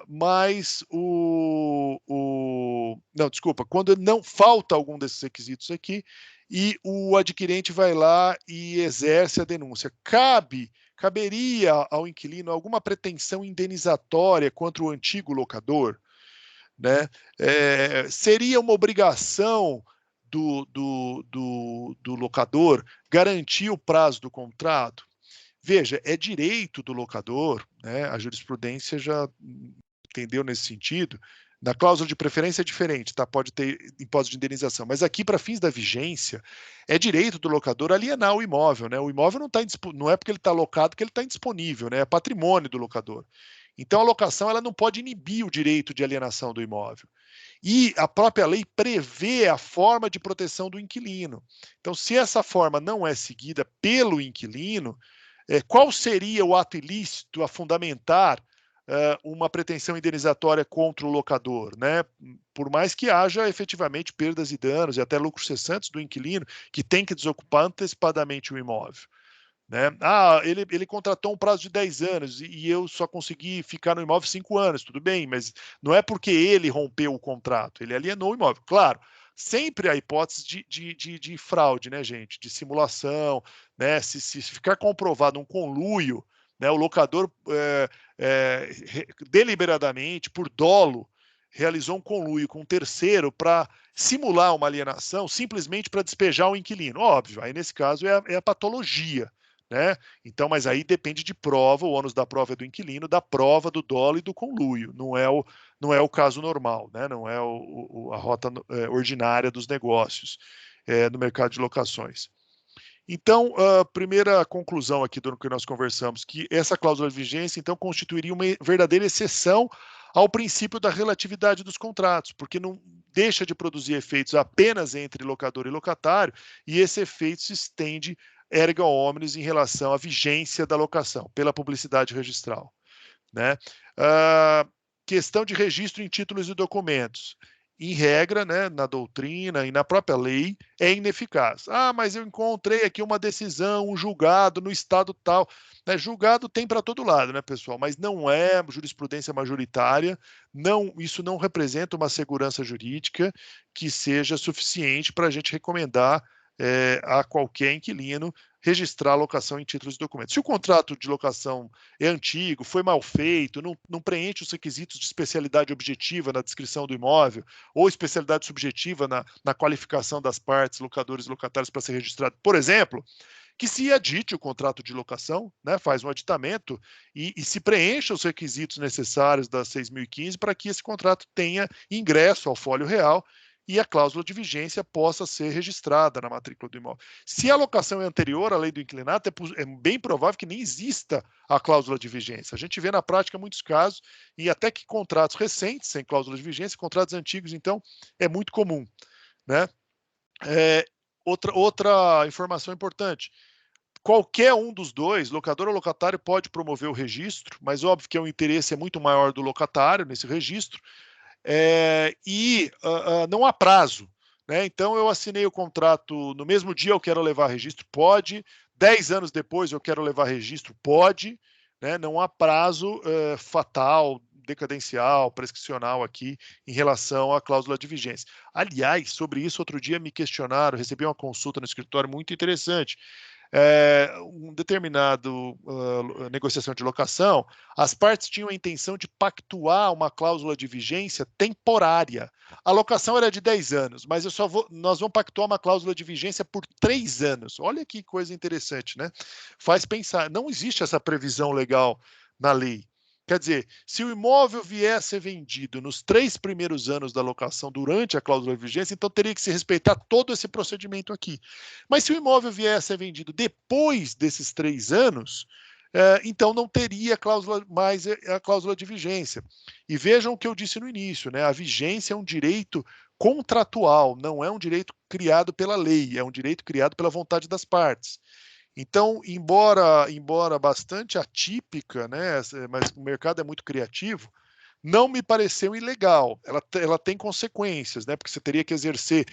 mas não, desculpa, quando não falta algum desses requisitos aqui e o adquirente vai lá e exerce a denúncia, caberia ao inquilino alguma pretensão indenizatória contra o antigo locador, né? Seria uma obrigação do locador garantir o prazo do contrato? Veja, é direito do locador, né? A jurisprudência já entendeu nesse sentido. Na cláusula de preferência é diferente, tá? Pode ter imposto de indenização, mas aqui, para fins da vigência, é direito do locador alienar o imóvel, né? O imóvel não é porque ele está alocado que ele está indisponível, né? É patrimônio do locador. Então, a locação ela não pode inibir o direito de alienação do imóvel. E a própria lei prevê a forma de proteção do inquilino. Então, se essa forma não é seguida pelo inquilino, qual seria o ato ilícito a fundamentar uma pretensão indenizatória contra o locador, né? Por mais que haja efetivamente perdas e danos e até lucros cessantes do inquilino, que tem que desocupar antecipadamente o imóvel. Né? Ele contratou um prazo de 10 anos e eu só consegui ficar no imóvel 5 anos, tudo bem, mas não é porque ele rompeu o contrato, ele alienou o imóvel. Claro, sempre a hipótese de fraude, né, gente? De simulação, né? Se ficar comprovado um conluio, né, o locador deliberadamente, por dolo, realizou um conluio com um terceiro para simular uma alienação, simplesmente para despejar o inquilino. Óbvio, aí nesse caso é a patologia. Né? Então, mas aí depende de prova, o ônus da prova é do inquilino, da prova do dolo e do conluio, não é o caso normal, né? Não é a rota ordinária dos negócios. no mercado de locações. Então, a primeira conclusão aqui do que nós conversamos, que essa cláusula de vigência, então, constituiria uma verdadeira exceção ao princípio da relatividade dos contratos, porque não deixa de produzir efeitos apenas entre locador e locatário, e esse efeito se estende erga omnes em relação à vigência da locação, pela publicidade registral, né? Questão de registro em títulos e documentos. Em regra, né, na doutrina e na própria lei, é ineficaz. Mas eu encontrei aqui uma decisão, um julgado no estado tal. Né? Julgado tem para todo lado, né, pessoal? Mas não é jurisprudência majoritária, isso não representa uma segurança jurídica que seja suficiente para a gente recomendar a qualquer inquilino registrar a locação em títulos e documentos. Se o contrato de locação é antigo, foi mal feito, não preenche os requisitos de especialidade objetiva na descrição do imóvel, ou especialidade subjetiva na qualificação das partes, locadores e locatários para ser registrado, por exemplo, que se adite o contrato de locação, né, faz um aditamento e se preencha os requisitos necessários da 6.015 para que esse contrato tenha ingresso ao folho real e a cláusula de vigência possa ser registrada na matrícula do imóvel. Se a locação é anterior à lei do inquilinato, é bem provável que nem exista a cláusula de vigência. A gente vê na prática muitos casos, e até que contratos recentes, sem cláusula de vigência, contratos antigos, então, é muito comum, né? Outra informação importante, qualquer um dos dois, locador ou locatário, pode promover o registro, mas óbvio que o interesse é muito maior do locatário nesse registro, não há prazo, né? Então eu assinei o contrato no mesmo dia, eu quero levar registro, pode. 10 anos depois eu quero levar registro, pode, né? Não há prazo fatal, decadencial, prescricional aqui em relação à cláusula de vigência. Aliás, sobre isso outro dia me questionaram, recebi uma consulta no escritório muito interessante. Um determinado negociação de locação, as partes tinham a intenção de pactuar uma cláusula de vigência temporária. A locação era de 10 anos, mas nós vamos pactuar uma cláusula de vigência por 3 anos. Olha que coisa interessante, né? Faz pensar, não existe essa previsão legal na lei. Quer dizer, se o imóvel vier a ser vendido nos 3 primeiros anos da locação durante a cláusula de vigência, então teria que se respeitar todo esse procedimento aqui. Mas se o imóvel vier a ser vendido depois desses 3 anos, então não teria mais a cláusula de vigência. E vejam o que eu disse no início, né? A vigência é um direito contratual, não é um direito criado pela lei, é um direito criado pela vontade das partes. Então, embora bastante atípica, né, mas o mercado é muito criativo, não me pareceu ilegal. Ela tem consequências, né, porque você teria que exercer,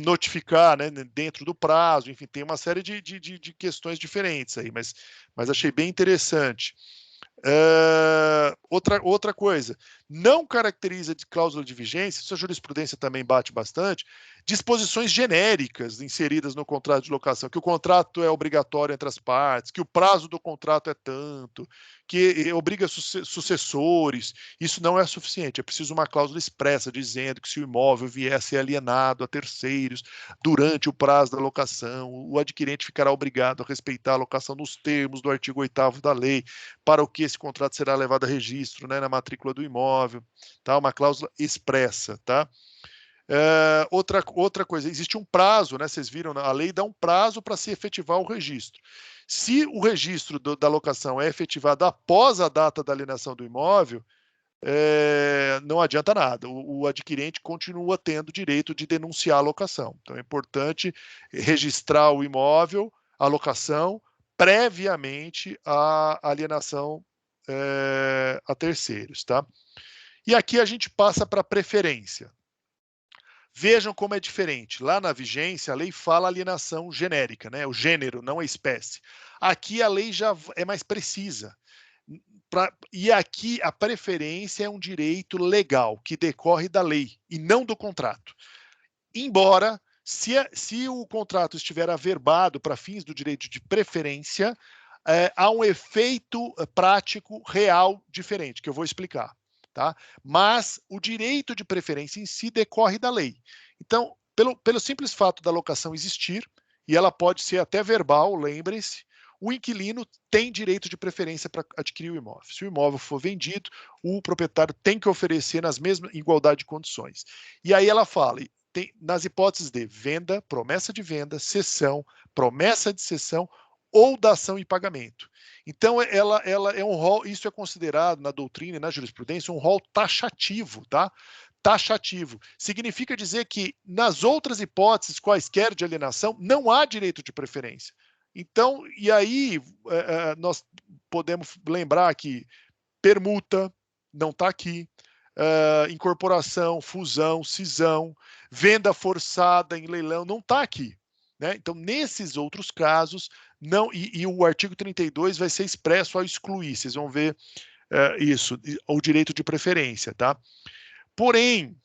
notificar, né, dentro do prazo, enfim, tem uma série de questões diferentes aí, mas achei bem interessante. Outra coisa, não caracteriza de cláusula de vigência, isso a jurisprudência também bate bastante, disposições genéricas inseridas no contrato de locação, que o contrato é obrigatório entre as partes, que o prazo do contrato é tanto, que obriga sucessores. Isso não é suficiente, é preciso uma cláusula expressa dizendo que se o imóvel vier a ser alienado a terceiros durante o prazo da locação, o adquirente ficará obrigado a respeitar a locação nos termos do artigo 8º da lei, para o que esse contrato será levado a registro, né, na matrícula do imóvel, tá? Uma cláusula expressa, tá? Outra coisa, existe um prazo, né? Vocês viram, a lei dá um prazo para se efetivar o registro. Se o registro da locação é efetivado após a data da alienação do imóvel, não adianta nada. O adquirente continua tendo direito de denunciar a locação. Então é importante registrar o imóvel, a locação, previamente à alienação a terceiros, tá? E aqui a gente passa para a preferência. Vejam como é diferente. Lá na vigência, a lei fala alienação genérica, né? O gênero, não a espécie. Aqui a lei já é mais precisa. E aqui a preferência é um direito legal, que decorre da lei e não do contrato. Embora, se o contrato estiver averbado para fins do direito de preferência, há um efeito prático real diferente, que eu vou explicar. Tá? Mas o direito de preferência em si decorre da lei. Então, pelo simples fato da locação existir, e ela pode ser até verbal, lembrem-se, o inquilino tem direito de preferência para adquirir o imóvel. Se o imóvel for vendido, o proprietário tem que oferecer nas mesmas igualdade de condições. E aí ela fala, nas hipóteses de venda, promessa de venda, cessão, promessa de cessão ou dação em pagamento. Então, ela é um rol, isso é considerado na doutrina e na jurisprudência um rol taxativo, tá? Taxativo. Significa dizer que nas outras hipóteses quaisquer de alienação não há direito de preferência. Então, e aí nós podemos lembrar que permuta não está aqui, incorporação, fusão, cisão, venda forçada em leilão não está aqui. Né? Então, nesses outros casos, não, e o artigo 32 vai ser expresso ao excluir, vocês vão ver isso, o direito de preferência. Tá? Porém,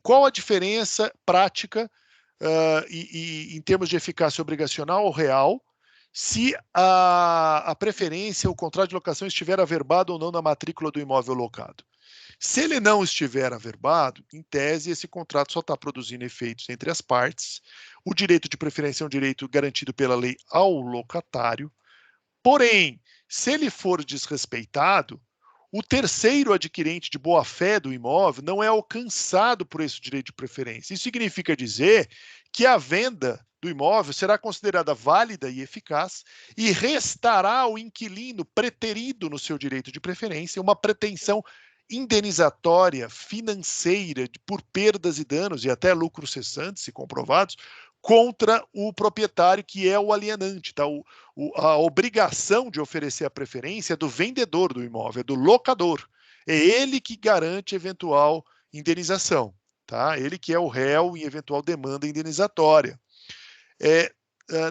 qual a diferença prática e em termos de eficácia obrigacional ou real, se a preferência, o contrato de locação estiver averbado ou não na matrícula do imóvel locado? Se ele não estiver averbado, em tese, esse contrato só está produzindo efeitos entre as partes. O direito de preferência é um direito garantido pela lei ao locatário. Porém, se ele for desrespeitado, o terceiro adquirente de boa-fé do imóvel não é alcançado por esse direito de preferência. Isso significa dizer que a venda do imóvel será considerada válida e eficaz e restará ao inquilino preterido no seu direito de preferência uma pretensão indenizatória financeira por perdas e danos e até lucros cessantes, se comprovados, contra o proprietário, que é o alienante. Tá? A obrigação de oferecer a preferência é do vendedor do imóvel, é do locador. É ele que garante eventual indenização. Tá? Ele que é o réu em eventual demanda indenizatória.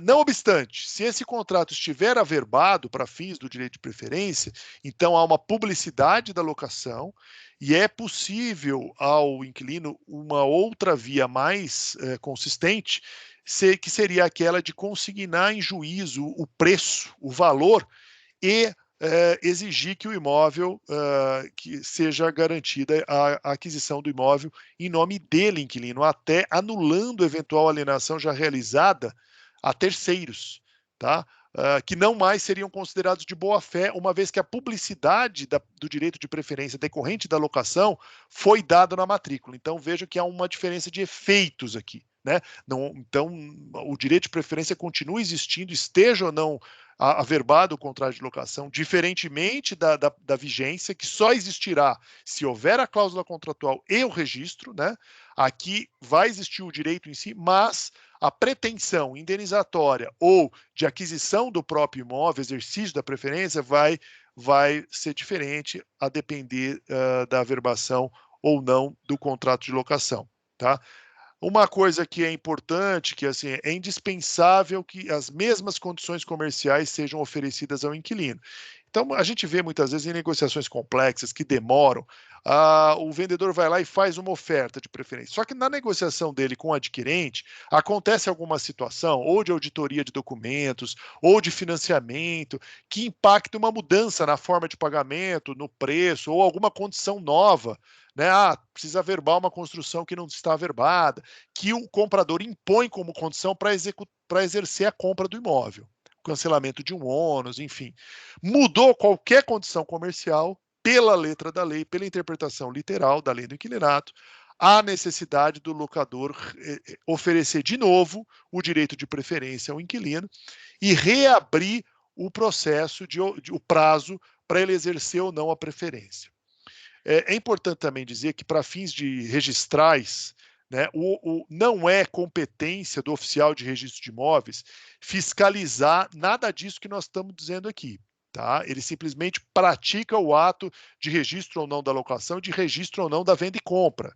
Não obstante, se esse contrato estiver averbado para fins do direito de preferência, então há uma publicidade da locação e é possível ao inquilino uma outra via mais consistente, que seria aquela de consignar em juízo o preço, o valor e exigir que o imóvel, que seja garantida a aquisição do imóvel em nome dele, inquilino, até anulando eventual alienação já realizada a terceiros, tá? Que não mais seriam considerados de boa-fé, uma vez que a publicidade do direito de preferência decorrente da locação foi dada na matrícula. Então, veja que há uma diferença de efeitos aqui. Né? Então, o direito de preferência continua existindo, esteja ou não averbado o contrato de locação, diferentemente da vigência, que só existirá se houver a cláusula contratual e o registro. Né? Aqui vai existir o direito em si, mas a pretensão indenizatória ou de aquisição do próprio imóvel, exercício da preferência, vai ser diferente a depender da averbação ou não do contrato de locação. Tá? Uma coisa que é importante, que assim, é indispensável que as mesmas condições comerciais sejam oferecidas ao inquilino. Então, a gente vê muitas vezes em negociações complexas que demoram, o vendedor vai lá e faz uma oferta de preferência. Só que na negociação dele com o adquirente, acontece alguma situação, ou de auditoria de documentos, ou de financiamento, que impacta uma mudança na forma de pagamento, no preço, ou alguma condição nova. Né? Precisa averbar uma construção que não está averbada, que o comprador impõe como condição para exercer a compra do imóvel. Cancelamento de um ônus, enfim. Mudou qualquer condição comercial, pela letra da lei, pela interpretação literal da lei do inquilinato, há necessidade do locador oferecer de novo o direito de preferência ao inquilino e reabrir o processo, o prazo para ele exercer ou não a preferência. É importante também dizer que, para fins de registrais, né, não é competência do oficial de registro de imóveis fiscalizar nada disso que nós estamos dizendo aqui. Tá? Ele simplesmente pratica o ato de registro ou não da locação, de registro ou não da venda e compra.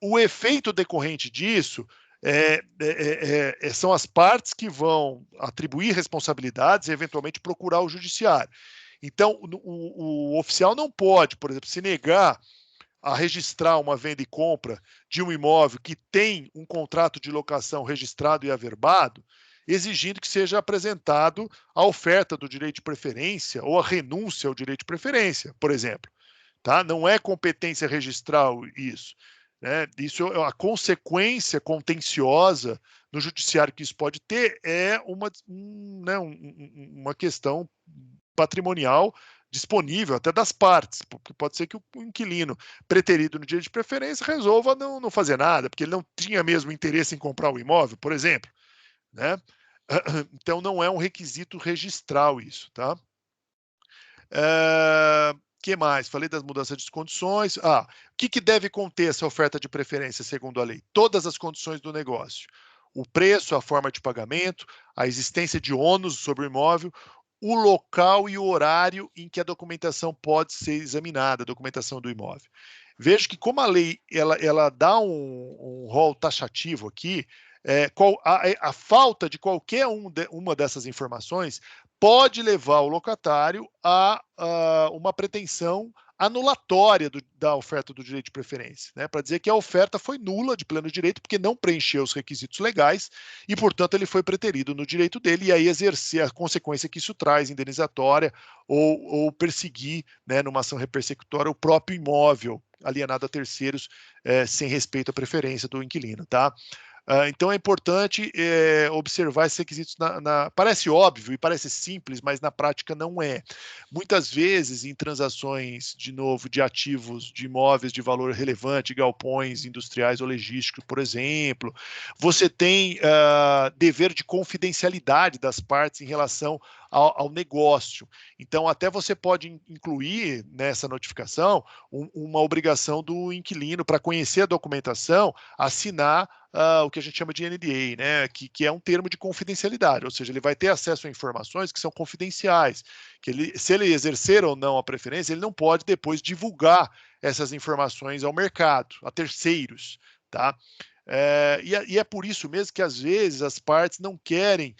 O efeito decorrente disso são as partes que vão atribuir responsabilidades e eventualmente procurar o judiciário. Então, o oficial não pode, por exemplo, se negar a registrar uma venda e compra de um imóvel que tem um contrato de locação registrado e averbado, exigindo que seja apresentado a oferta do direito de preferência ou a renúncia ao direito de preferência, por exemplo. Tá? Não é competência registral isso. Né? Isso é a consequência contenciosa no judiciário que isso pode ter, é uma questão patrimonial, disponível até das partes, porque pode ser que o inquilino preterido no direito de preferência resolva não fazer nada, porque ele não tinha mesmo interesse em comprar o imóvel, por exemplo, né? Então não é um requisito registral isso, tá? Que mais? Falei das mudanças de condições. O que deve conter essa oferta de preferência segundo a lei? Todas as condições do negócio. O preço, a forma de pagamento, a existência de ônus sobre o imóvel, o local e o horário em que a documentação pode ser examinada, a documentação do imóvel. Vejo que como a lei ela dá um rol taxativo aqui, a falta de qualquer uma dessas informações pode levar o locatário a uma pretensão anulatória da oferta do direito de preferência, né? Para dizer que a oferta foi nula de pleno direito porque não preencheu os requisitos legais e, portanto, ele foi preterido no direito dele e aí exercer a consequência que isso traz, indenizatória ou perseguir, né, numa ação repersecutória, o próprio imóvel alienado a terceiros sem respeito à preferência do inquilino, tá? Então é importante observar esses requisitos. Parece óbvio e parece simples, mas na prática não é. Muitas vezes, em transações, de novo, de ativos, de imóveis de valor relevante, galpões industriais ou logísticos, por exemplo, você tem dever de confidencialidade das partes em relação ao negócio. Então, até você pode incluir nessa notificação uma obrigação do inquilino para conhecer a documentação, assinar o que a gente chama de NDA, né, que é um termo de confidencialidade, ou seja, ele vai ter acesso a informações que são confidenciais, que se ele exercer ou não a preferência, ele não pode depois divulgar essas informações ao mercado, a terceiros, tá? E é por isso mesmo que às vezes as partes não querem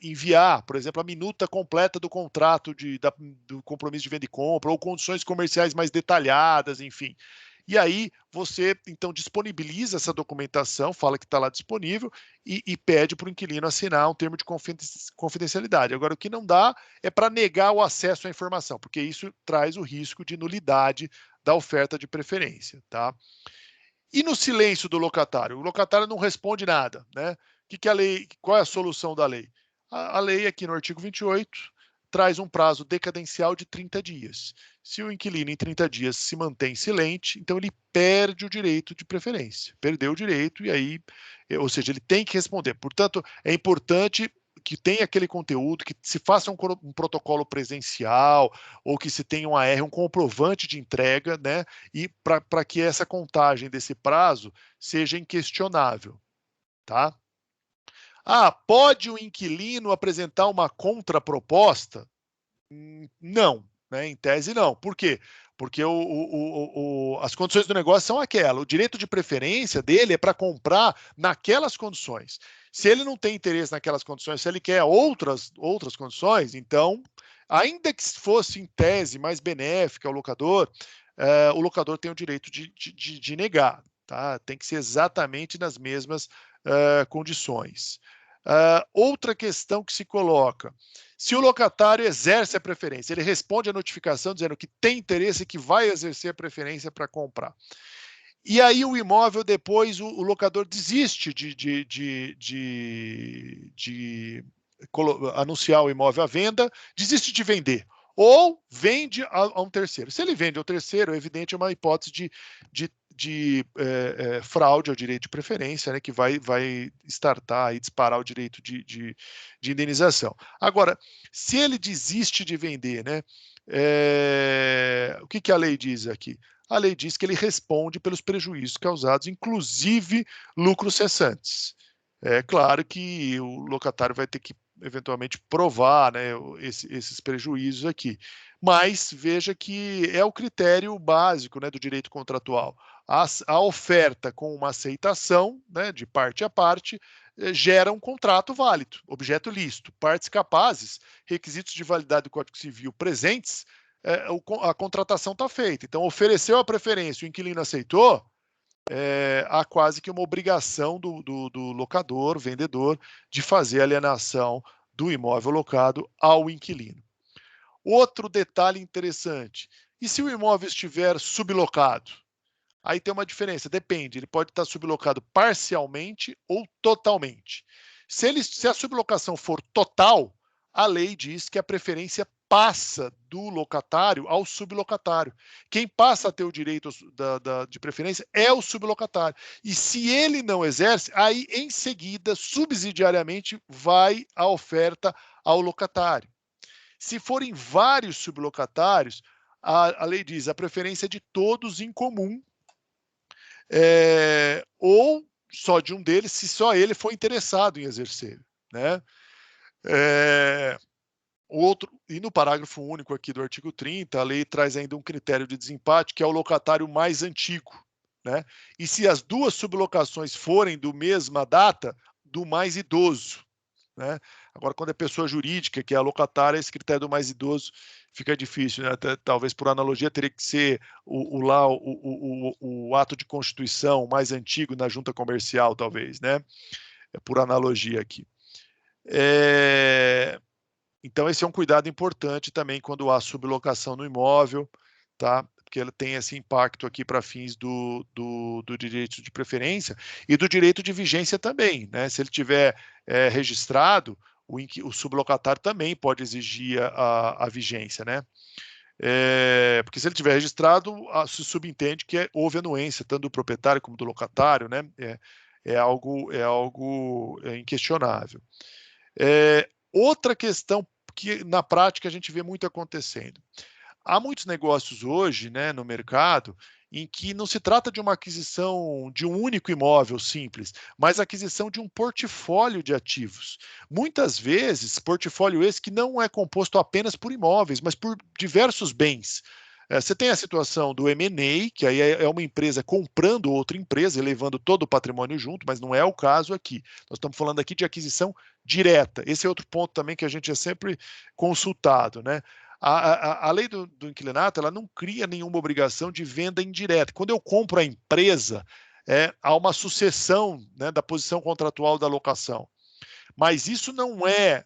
enviar, por exemplo, a minuta completa do contrato do compromisso de venda e compra, ou condições comerciais mais detalhadas, enfim. E aí você, então, disponibiliza essa documentação, fala que está lá disponível e pede para o inquilino assinar um termo de confidencialidade. Agora, o que não dá é para negar o acesso à informação, porque isso traz o risco de nulidade da oferta de preferência, tá? E no silêncio do locatário? O locatário não responde nada, né? Qual é a solução da lei? A lei, aqui no artigo 28, traz um prazo decadencial de 30 dias. Se o inquilino em 30 dias se mantém silente, então ele perde o direito de preferência. Perdeu o direito e aí, ou seja, ele tem que responder. Portanto, é importante que tenha aquele conteúdo, que se faça um protocolo presencial ou que se tenha um AR, um comprovante de entrega, né? E para que essa contagem desse prazo seja inquestionável, tá? Pode o inquilino apresentar uma contraproposta? Não, né? Em tese não. Por quê? Porque as condições do negócio são aquelas. O direito de preferência dele é para comprar naquelas condições. Se ele não tem interesse naquelas condições, se ele quer outras condições, então, ainda que fosse em tese mais benéfica ao locador, o locador tem o direito de negar. Tá? Tem que ser exatamente nas mesmas condições. Outra questão que se coloca: se o locatário exerce a preferência, ele responde à notificação dizendo que tem interesse e que vai exercer a preferência para comprar. E aí o imóvel, depois, o locador desiste de anunciar o imóvel à venda, desiste de vender, ou vende a um terceiro. Se ele vende ao terceiro, é evidente, é uma hipótese de fraude ao direito de preferência, né, que vai startar e disparar o direito de indenização. Agora, se ele desiste de vender, né, o que a lei diz aqui? A lei diz que ele responde pelos prejuízos causados, inclusive lucros cessantes. É claro que o locatário vai ter que eventualmente provar, né, esses prejuízos aqui. Mas veja que é o critério básico, né, do direito contratual. A oferta com uma aceitação, né, de parte a parte, gera um contrato válido, objeto lícito, partes capazes, requisitos de validade do Código Civil presentes, a contratação está feita. Então, ofereceu a preferência, o inquilino aceitou, há quase que uma obrigação do locador, vendedor, de fazer a alienação do imóvel locado ao inquilino. Outro detalhe interessante: e se o imóvel estiver sublocado? Aí tem uma diferença, depende, ele pode estar sublocado parcialmente ou totalmente. Se a sublocação for total, a lei diz que a preferência passa do locatário ao sublocatário. Quem passa a ter o direito de preferência é o sublocatário. E se ele não exerce, aí em seguida, subsidiariamente, vai a oferta ao locatário. Se forem vários sublocatários, a lei diz a preferência é de todos em comum, ou só de um deles, se só ele for interessado em exercer, né? E no parágrafo único aqui do artigo 30, a lei traz ainda um critério de desempate, que é o locatário mais antigo, né? E se as duas sublocações forem do mesma data, do mais idoso, né? Agora, quando é pessoa jurídica, que é a locatária, esse critério do mais idoso fica difícil, né? Talvez por analogia teria que ser o ato de constituição mais antigo na junta comercial, talvez, né? Por analogia aqui. Então, esse é um cuidado importante também quando há sublocação no imóvel, tá? Porque ele tem esse impacto aqui para fins do direito de preferência e do direito de vigência também, né? Se ele tiver registrado, o sublocatário também pode exigir a vigência, né? Porque se ele tiver registrado, se subentende que houve anuência, tanto do proprietário como do locatário, né? É algo inquestionável. Outra questão que na prática a gente vê muito acontecendo. Há muitos negócios hoje, né, no mercado, em que não se trata de uma aquisição de um único imóvel simples, mas aquisição de um portfólio de ativos. Muitas vezes, portfólio esse que não é composto apenas por imóveis, mas por diversos bens. Você tem a situação do M&A, que aí é uma empresa comprando outra empresa e levando todo o patrimônio junto, mas não é o caso aqui. Nós estamos falando aqui de aquisição direta. Esse é outro ponto também que a gente é sempre consultado, né? A lei do inquilinato, ela não cria nenhuma obrigação de venda indireta. Quando eu compro a empresa, há uma sucessão, né, da posição contratual da locação. Mas isso não é,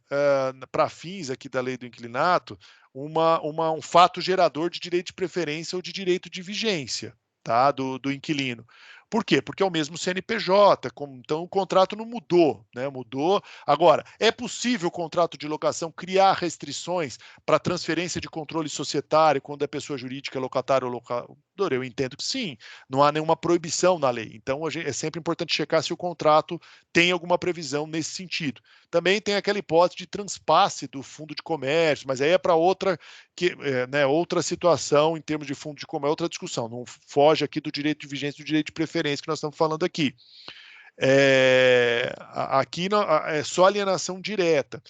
para fins aqui da lei do inquilinato, um fato gerador de direito de preferência ou de direito de vigência, tá, do inquilino. Por quê? Porque é o mesmo CNPJ, então o contrato não mudou, né? Mudou. Agora, é possível o contrato de locação criar restrições para transferência de controle societário quando é pessoa jurídica, locatário ou locador? Eu entendo que sim, não há nenhuma proibição na lei. Então, é sempre importante checar se o contrato tem alguma previsão nesse sentido. Também tem aquela hipótese de transpasse do fundo de comércio, mas aí é para outra situação em termos de fundo de comércio, outra discussão. Não foge aqui do direito de vigência e do direito de preferência que nós estamos falando aqui. Aqui é só alienação direta.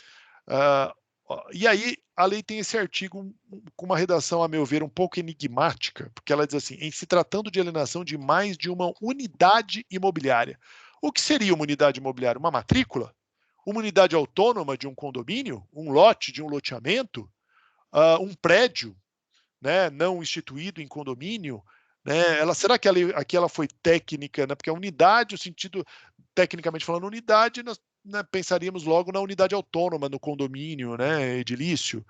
E aí a lei tem esse artigo com uma redação, a meu ver, um pouco enigmática, porque ela diz assim, em se tratando de alienação de mais de uma unidade imobiliária. O que seria uma unidade imobiliária? Uma matrícula? Uma unidade autônoma de um condomínio? Um lote de um loteamento? Um prédio, né, não instituído em condomínio? Né? Será que aqui ela foi técnica? Né? Porque a unidade, o sentido, tecnicamente falando, unidade, nós, né, pensaríamos logo na unidade autônoma no condomínio, né, edilício.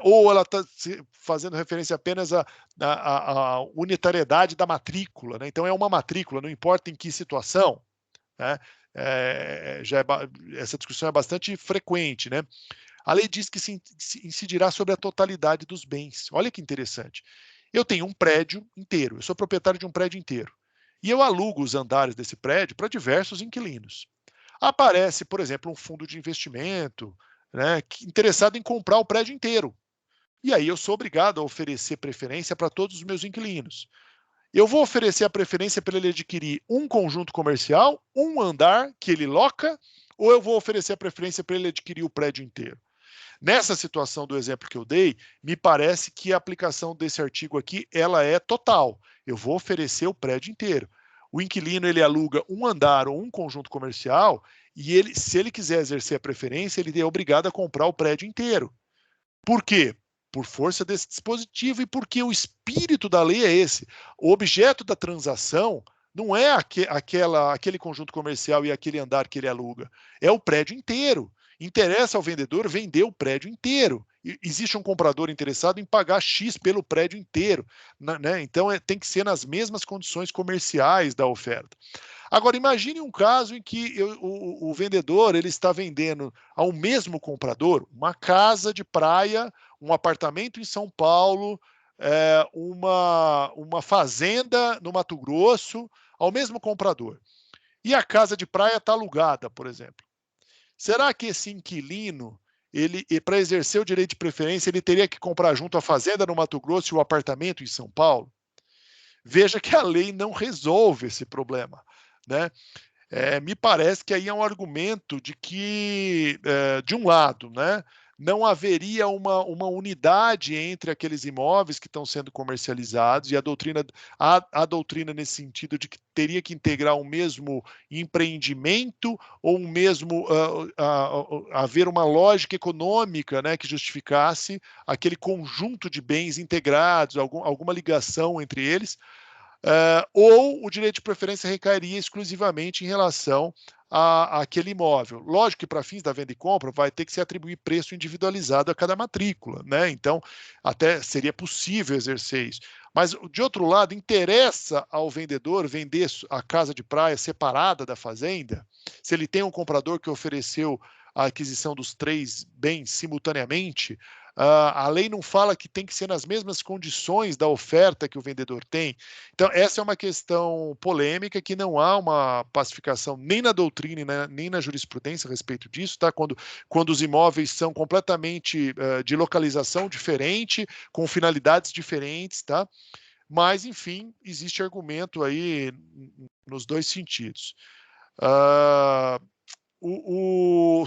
Ou ela está fazendo referência apenas à unitariedade da matrícula, né? Então é uma matrícula, não importa em que situação, né? Essa discussão é bastante frequente, né? A lei diz que se incidirá sobre a totalidade dos bens. Olha que interessante. Eu tenho um prédio inteiro, eu sou proprietário de um prédio inteiro, e eu alugo os andares desse prédio para diversos inquilinos. Aparece, por exemplo, um fundo de investimento, né, interessado em comprar o prédio inteiro. E aí eu sou obrigado a oferecer preferência para todos os meus inquilinos. Eu vou oferecer a preferência para ele adquirir um conjunto comercial, um andar que ele loca, ou eu vou oferecer a preferência para ele adquirir o prédio inteiro? Nessa situação do exemplo que eu dei, me parece que a aplicação desse artigo aqui, ela é total. Eu vou oferecer o prédio inteiro. O inquilino, ele aluga um andar ou um conjunto comercial e se ele quiser exercer a preferência, ele é obrigado a comprar o prédio inteiro. Por quê? Por força desse dispositivo e porque o espírito da lei é esse. O objeto da transação não é aquele conjunto comercial e aquele andar que ele aluga, é o prédio inteiro. Interessa ao vendedor vender o prédio inteiro. Existe um comprador interessado em pagar X pelo prédio inteiro, né? Então tem que ser nas mesmas condições comerciais da oferta. Agora, imagine um caso em que o vendedor ele está vendendo ao mesmo comprador uma casa de praia um apartamento em São Paulo, uma fazenda no Mato Grosso, ao mesmo comprador. E a casa de praia está alugada, por exemplo. Será que esse inquilino, para exercer o direito de preferência, ele teria que comprar junto a fazenda no Mato Grosso e o apartamento em São Paulo? Veja que a lei não resolve esse problema, né? Me parece que aí é um argumento de que, de um lado, né, não haveria uma unidade entre aqueles imóveis que estão sendo comercializados, e a doutrina nesse sentido de que teria que integrar o mesmo empreendimento ou o mesmo haver uma lógica econômica, né, que justificasse aquele conjunto de bens integrados, alguma ligação entre eles. Ou o direito de preferência recairia exclusivamente em relação àquele imóvel. Lógico que para fins da venda e compra vai ter que se atribuir preço individualizado a cada matrícula, né? Então, até seria possível exercer isso. Mas, de outro lado, interessa ao vendedor vender a casa de praia separada da fazenda? Se ele tem um comprador que ofereceu a aquisição dos 3 bens simultaneamente, a lei não fala que tem que ser nas mesmas condições da oferta que o vendedor tem. Então, essa é uma questão polêmica que não há uma pacificação nem na doutrina nem na jurisprudência a respeito disso, tá? Quando os imóveis são completamente de localização diferente, com finalidades diferentes, tá? Mas, enfim, existe argumento aí nos dois sentidos.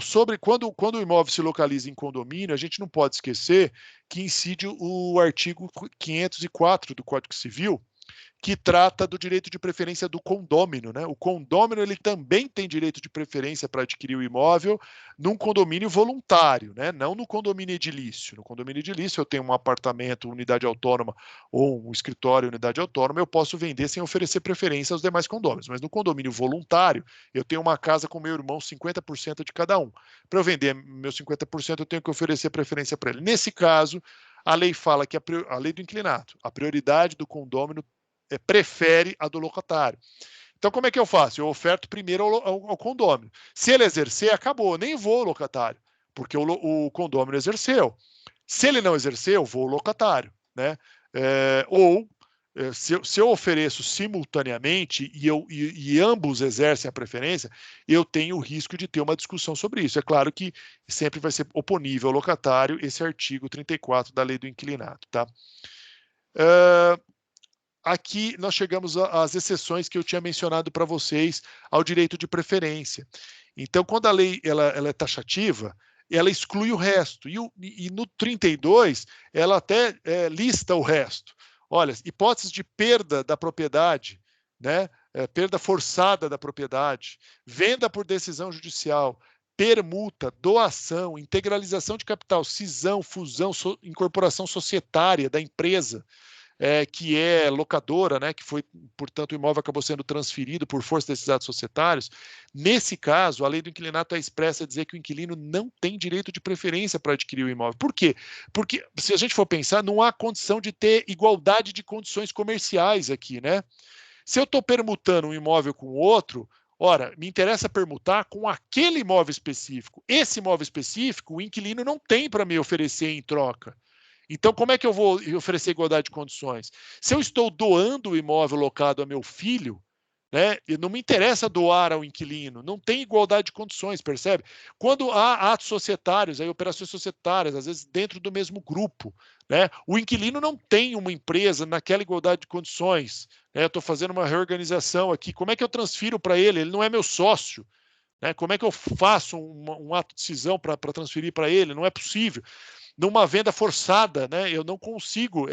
Sobre quando o imóvel se localiza em condomínio, a gente não pode esquecer que incide o artigo 504 do Código Civil, que trata do direito de preferência do condômino, né? O condômino, ele também tem direito de preferência para adquirir o imóvel num condomínio voluntário, né? Não no condomínio edilício. No condomínio edilício, eu tenho um apartamento, unidade autônoma, ou um escritório, unidade autônoma, eu posso vender sem oferecer preferência aos demais condôminos. Mas no condomínio voluntário, eu tenho uma casa com meu irmão, 50% de cada um. Para eu vender meus 50%, eu tenho que oferecer preferência para ele. Nesse caso, a lei fala que a lei do inclinato, a prioridade do condômino prefere a do locatário. Então, como é que eu faço? Eu oferto primeiro ao condômino. Se ele exercer, acabou. Eu nem vou ao locatário, porque o condômino exerceu. Se ele não exercer, eu vou ao locatário, né? Se eu ofereço simultaneamente e ambos exercem a preferência, eu tenho o risco de ter uma discussão sobre isso. É claro que sempre vai ser oponível ao locatário esse artigo 34 da lei do inquilinato, tá? Aqui nós chegamos às exceções que eu tinha mencionado para vocês ao direito de preferência. Então, quando a lei ela é taxativa, ela exclui o resto. E no 32, ela até lista o resto. Olha, hipóteses de perda da propriedade, né? Perda forçada da propriedade, venda por decisão judicial, permuta, doação, integralização de capital, cisão, fusão, incorporação societária da empresa, que é locadora, né, que foi, portanto, o imóvel acabou sendo transferido por força desses atos societários. Nesse caso, a lei do inquilinato é expressa a dizer que o inquilino não tem direito de preferência para adquirir o imóvel. Por quê? Porque, se a gente for pensar, não há condição de ter igualdade de condições comerciais aqui, né? Se eu estou permutando um imóvel com outro, ora, me interessa permutar com aquele imóvel específico. Esse imóvel específico, o inquilino não tem para me oferecer em troca. Então, como é que eu vou oferecer igualdade de condições? Se eu estou doando o imóvel locado a meu filho, né, e não me interessa doar ao inquilino, não tem igualdade de condições, percebe? Quando há atos societários, aí, operações societárias, às vezes dentro do mesmo grupo, né, o inquilino não tem uma empresa naquela igualdade de condições. Né, eu estou fazendo uma reorganização aqui, como é que eu transfiro para ele? Ele não é meu sócio. Né, como é que eu faço um ato de cisão para transferir para ele? Não é possível. Numa venda forçada, né, eu não consigo,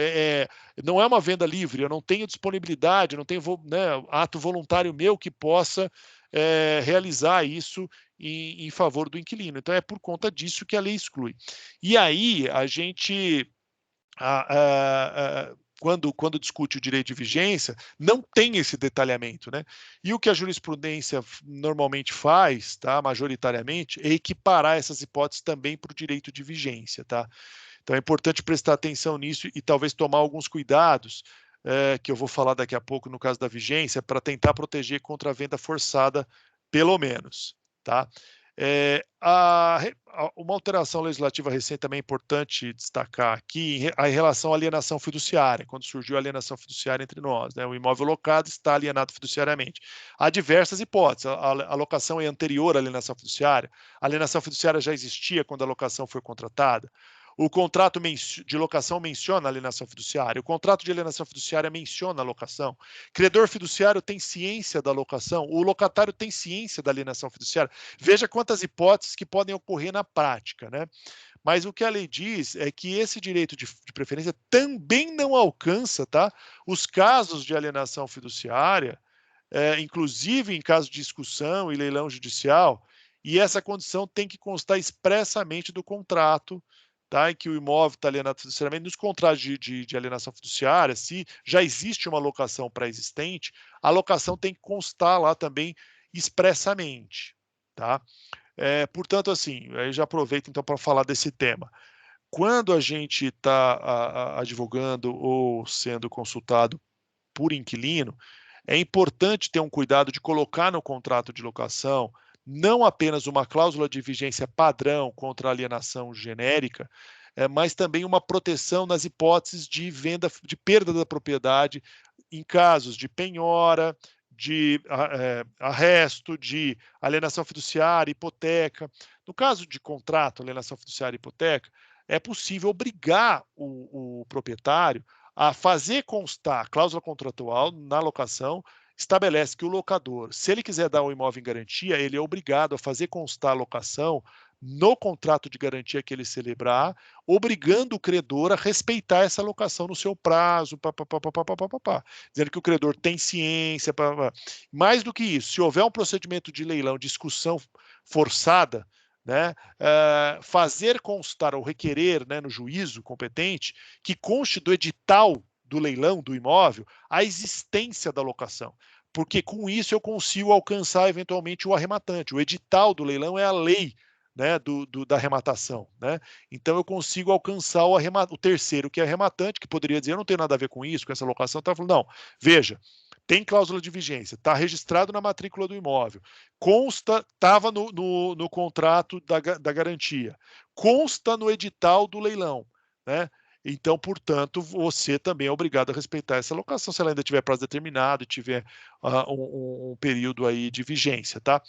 não é uma venda livre, eu não tenho disponibilidade, não tenho, né, ato voluntário meu que possa realizar isso em favor do inquilino. Então, é por conta disso que a lei exclui. E aí, a gente, quando discute o direito de vigência, não tem esse detalhamento, né? E o que a jurisprudência normalmente faz, tá, majoritariamente, é equiparar essas hipóteses também para o direito de vigência, tá? Então é importante prestar atenção nisso e talvez tomar alguns cuidados, que eu vou falar daqui a pouco no caso da vigência, para tentar proteger contra a venda forçada, pelo menos, tá? Uma alteração legislativa recente também é importante destacar aqui em relação à alienação fiduciária, quando surgiu a alienação fiduciária entre nós, né? O imóvel locado está alienado fiduciariamente. Há diversas hipóteses. A locação é anterior à alienação fiduciária. A alienação fiduciária já existia quando a locação foi contratada. O contrato de locação menciona a alienação fiduciária. O contrato de alienação fiduciária menciona a locação. Credor fiduciário tem ciência da locação. O locatário tem ciência da alienação fiduciária. Veja quantas hipóteses que podem ocorrer na prática, né? Mas o que a lei diz é que esse direito de preferência também não alcança, tá, os casos de alienação fiduciária, inclusive em caso de discussão e leilão judicial, e essa condição tem que constar expressamente do contrato, tá, em que o imóvel está alienado fiduciariamente. Nos contratos de alienação fiduciária, se já existe uma locação pré-existente, a locação tem que constar lá também expressamente, tá? Portanto, assim, eu já aproveito então para falar desse tema. Quando a gente está advogando ou sendo consultado por inquilino, é importante ter um cuidado de colocar no contrato de locação não apenas uma cláusula de vigência padrão contra a alienação genérica, mas também uma proteção nas hipóteses de venda, de perda da propriedade em casos de penhora, de arresto, de alienação fiduciária, hipoteca. No caso de contrato, alienação fiduciária e hipoteca, é possível obrigar o proprietário a fazer constar a cláusula contratual na locação, estabelece que o locador, se ele quiser dar o imóvel em garantia, ele é obrigado a fazer constar a locação no contrato de garantia que ele celebrar, obrigando o credor a respeitar essa locação no seu prazo, dizendo que o credor tem ciência. Mais do que isso, se houver um procedimento de leilão, discussão forçada, né, fazer constar ou requerer, né, no juízo competente que conste do edital do leilão do imóvel a existência da locação, porque com isso eu consigo alcançar eventualmente o arrematante. O edital do leilão é a lei, né, da arrematação, né? Então eu consigo alcançar o terceiro, que é arrematante, que poderia dizer, eu não tenho nada a ver com isso, com essa locação, tá falando, não, veja, tem cláusula de vigência, está registrado na matrícula do imóvel, consta, estava no contrato da garantia, consta no edital do leilão, né? Então, portanto, você também é obrigado a respeitar essa locação, se ela ainda tiver prazo determinado e tiver um período aí de vigência, tá?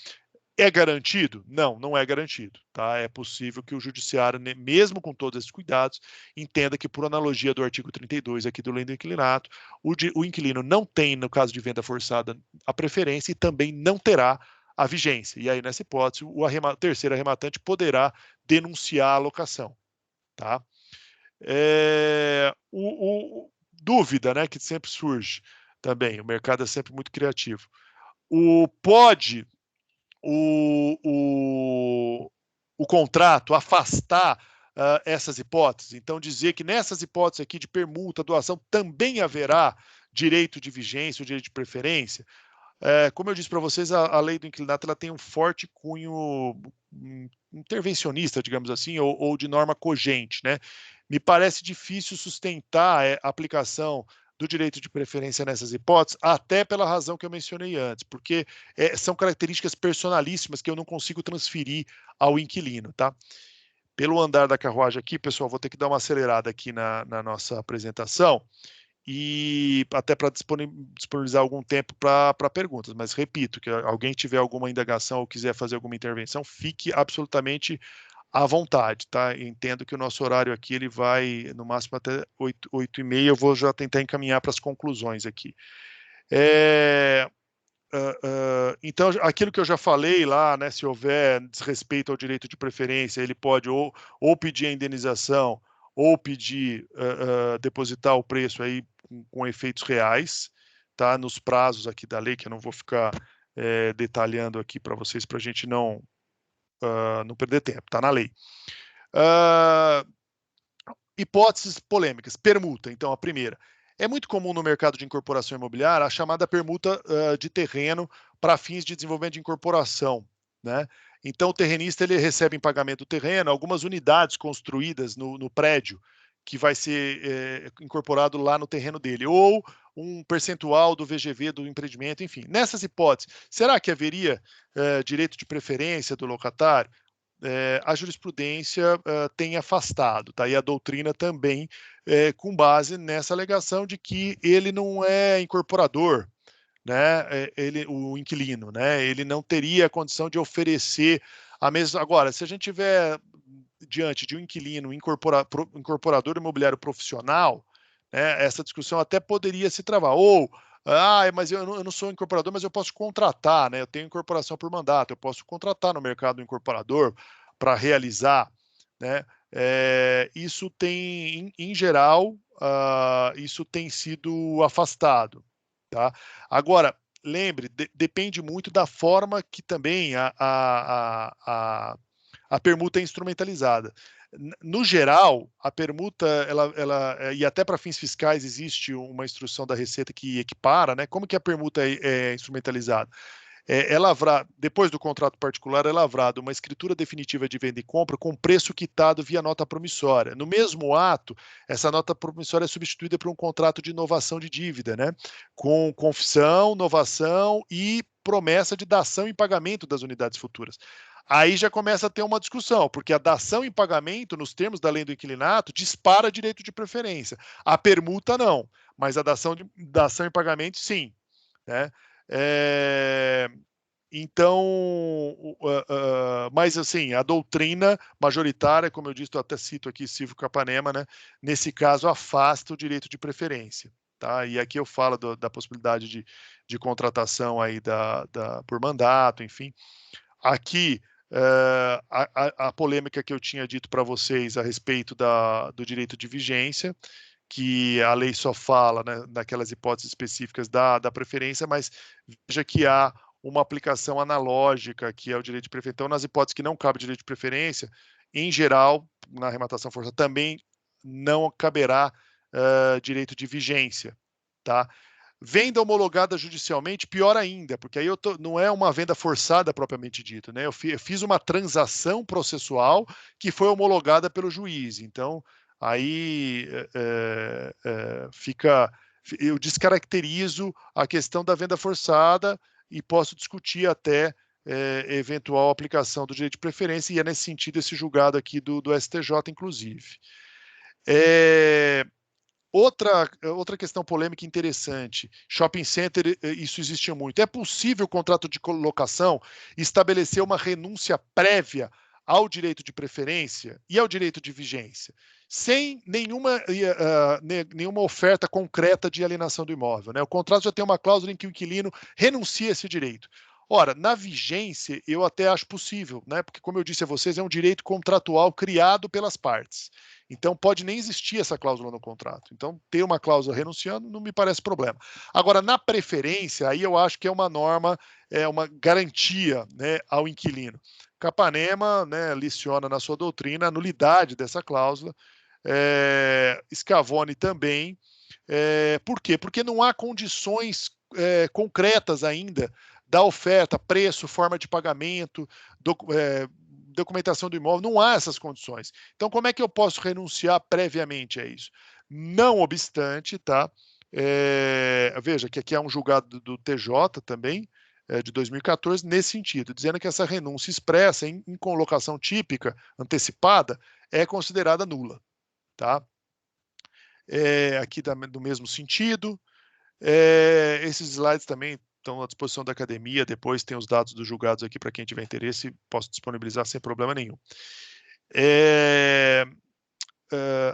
É garantido? Não, não é garantido, tá? É possível que o judiciário, mesmo com todos esses cuidados, entenda que, por analogia do artigo 32 aqui do Lei do Inquilinato, o inquilino não tem, no caso de venda forçada, a preferência e também não terá a vigência. E aí, nessa hipótese, o terceiro arrematante poderá denunciar a locação, tá? Dúvida, né, que sempre surge também, o mercado é sempre muito criativo. Pode o contrato afastar essas hipóteses, então dizer que nessas hipóteses aqui de permuta, doação, também haverá direito de vigência ou direito de preferência? Como eu disse para vocês, a lei do inquilinato ela tem um forte cunho intervencionista, digamos assim, ou de norma cogente, né? Me parece difícil sustentar a aplicação do direito de preferência nessas hipóteses, até pela razão que eu mencionei antes, porque são características personalíssimas que eu não consigo transferir ao inquilino, tá? Pelo andar da carruagem aqui, pessoal, vou ter que dar uma acelerada aqui na nossa apresentação, e até para disponibilizar algum tempo para perguntas, mas repito, que alguém tiver alguma indagação ou quiser fazer alguma intervenção, fique absolutamente à vontade, tá? Eu entendo que o nosso horário aqui ele vai no máximo até 8h30, eu vou já tentar encaminhar para as conclusões aqui. Então, aquilo que eu já falei lá, né, se houver desrespeito ao direito de preferência, ele pode ou pedir a indenização ou pedir depositar o preço aí com efeitos reais, tá? Nos prazos aqui da lei, que eu não vou ficar detalhando aqui para vocês, para a gente não perder tempo, tá na lei. Hipóteses polêmicas. Permuta, então, a primeira. É muito comum no mercado de incorporação imobiliária a chamada permuta de terreno para fins de desenvolvimento de incorporação, né? Então, o terrenista ele recebe em pagamento do terreno algumas unidades construídas no prédio que vai ser incorporado lá no terreno dele, ou um percentual do VGV do empreendimento, enfim. Nessas hipóteses, será que haveria direito de preferência do locatário? A jurisprudência tem afastado, tá? E a doutrina também, com base nessa alegação de que ele não é incorporador, né? O inquilino, né? Ele não teria a condição de oferecer a mesma. Agora, se a gente tiver diante de um inquilino incorporador imobiliário profissional, né, essa discussão até poderia se travar. Ou, mas eu não sou incorporador, mas eu posso contratar, né? Eu tenho incorporação por mandato, eu posso contratar no mercado incorporador para realizar, né? Isso tem, em geral, isso tem sido afastado, tá? Agora, lembre, depende muito da forma que também a permuta é instrumentalizada. No geral, a permuta, e até para fins fiscais existe uma instrução da Receita que equipara, né? Como que a permuta é instrumentalizada? Depois do contrato particular, é lavrada uma escritura definitiva de venda e compra com preço quitado via nota promissória. No mesmo ato, essa nota promissória é substituída por um contrato de novação de dívida, né? Com confissão, novação e promessa de dação em pagamento das unidades futuras. Aí já começa a ter uma discussão, porque a dação em pagamento, nos termos da lei do inquilinato, dispara direito de preferência. A permuta, não, mas a dação em pagamento, sim, né? Então, mas assim, a doutrina majoritária, como eu disse, eu até cito aqui Silvio Capanema, né? Nesse caso, afasta o direito de preferência. Tá? E aqui eu falo da possibilidade de contratação aí por mandato, enfim. Aqui, a polêmica que eu tinha dito para vocês a respeito do direito de vigência, que a lei só fala, né, naquelas hipóteses específicas da preferência, mas veja que há uma aplicação analógica, que é o direito de preferência. Então, nas hipóteses que não cabe direito de preferência, em geral, na arrematação forçada, também não caberá direito de vigência, tá? Venda homologada judicialmente, pior ainda, porque aí não é uma venda forçada propriamente dita, né? Eu fiz uma transação processual que foi homologada pelo juiz. Então, aí eu descaracterizo a questão da venda forçada e posso discutir até eventual aplicação do direito de preferência, e é nesse sentido esse julgado aqui do STJ, inclusive. Outra questão polêmica interessante, shopping center, isso existia muito. É possível o contrato de colocação estabelecer uma renúncia prévia ao direito de preferência e ao direito de vigência, sem nenhuma oferta concreta de alienação do imóvel, né? O contrato já tem uma cláusula em que o inquilino renuncia a esse direito. Ora, na vigência, eu até acho possível, né? Porque, como eu disse a vocês, é um direito contratual criado pelas partes. Então, pode nem existir essa cláusula no contrato. Então, ter uma cláusula renunciando não me parece problema. Agora, na preferência, aí eu acho que é uma norma, uma garantia, né, ao inquilino. Capanema, né, liciona na sua doutrina a nulidade dessa cláusula. Scavone também. Por quê? Porque não há condições concretas ainda da oferta, preço, forma de pagamento, documentação do imóvel, não há essas condições. Então, como é que eu posso renunciar previamente a isso? Não obstante, tá? Veja que aqui é um julgado do TJ também, de 2014, nesse sentido, dizendo que essa renúncia expressa em colocação típica, antecipada, é considerada nula, tá? Aqui do mesmo sentido. Esses slides também estão à disposição da academia, depois tem os dados dos julgados aqui para quem tiver interesse, posso disponibilizar sem problema nenhum.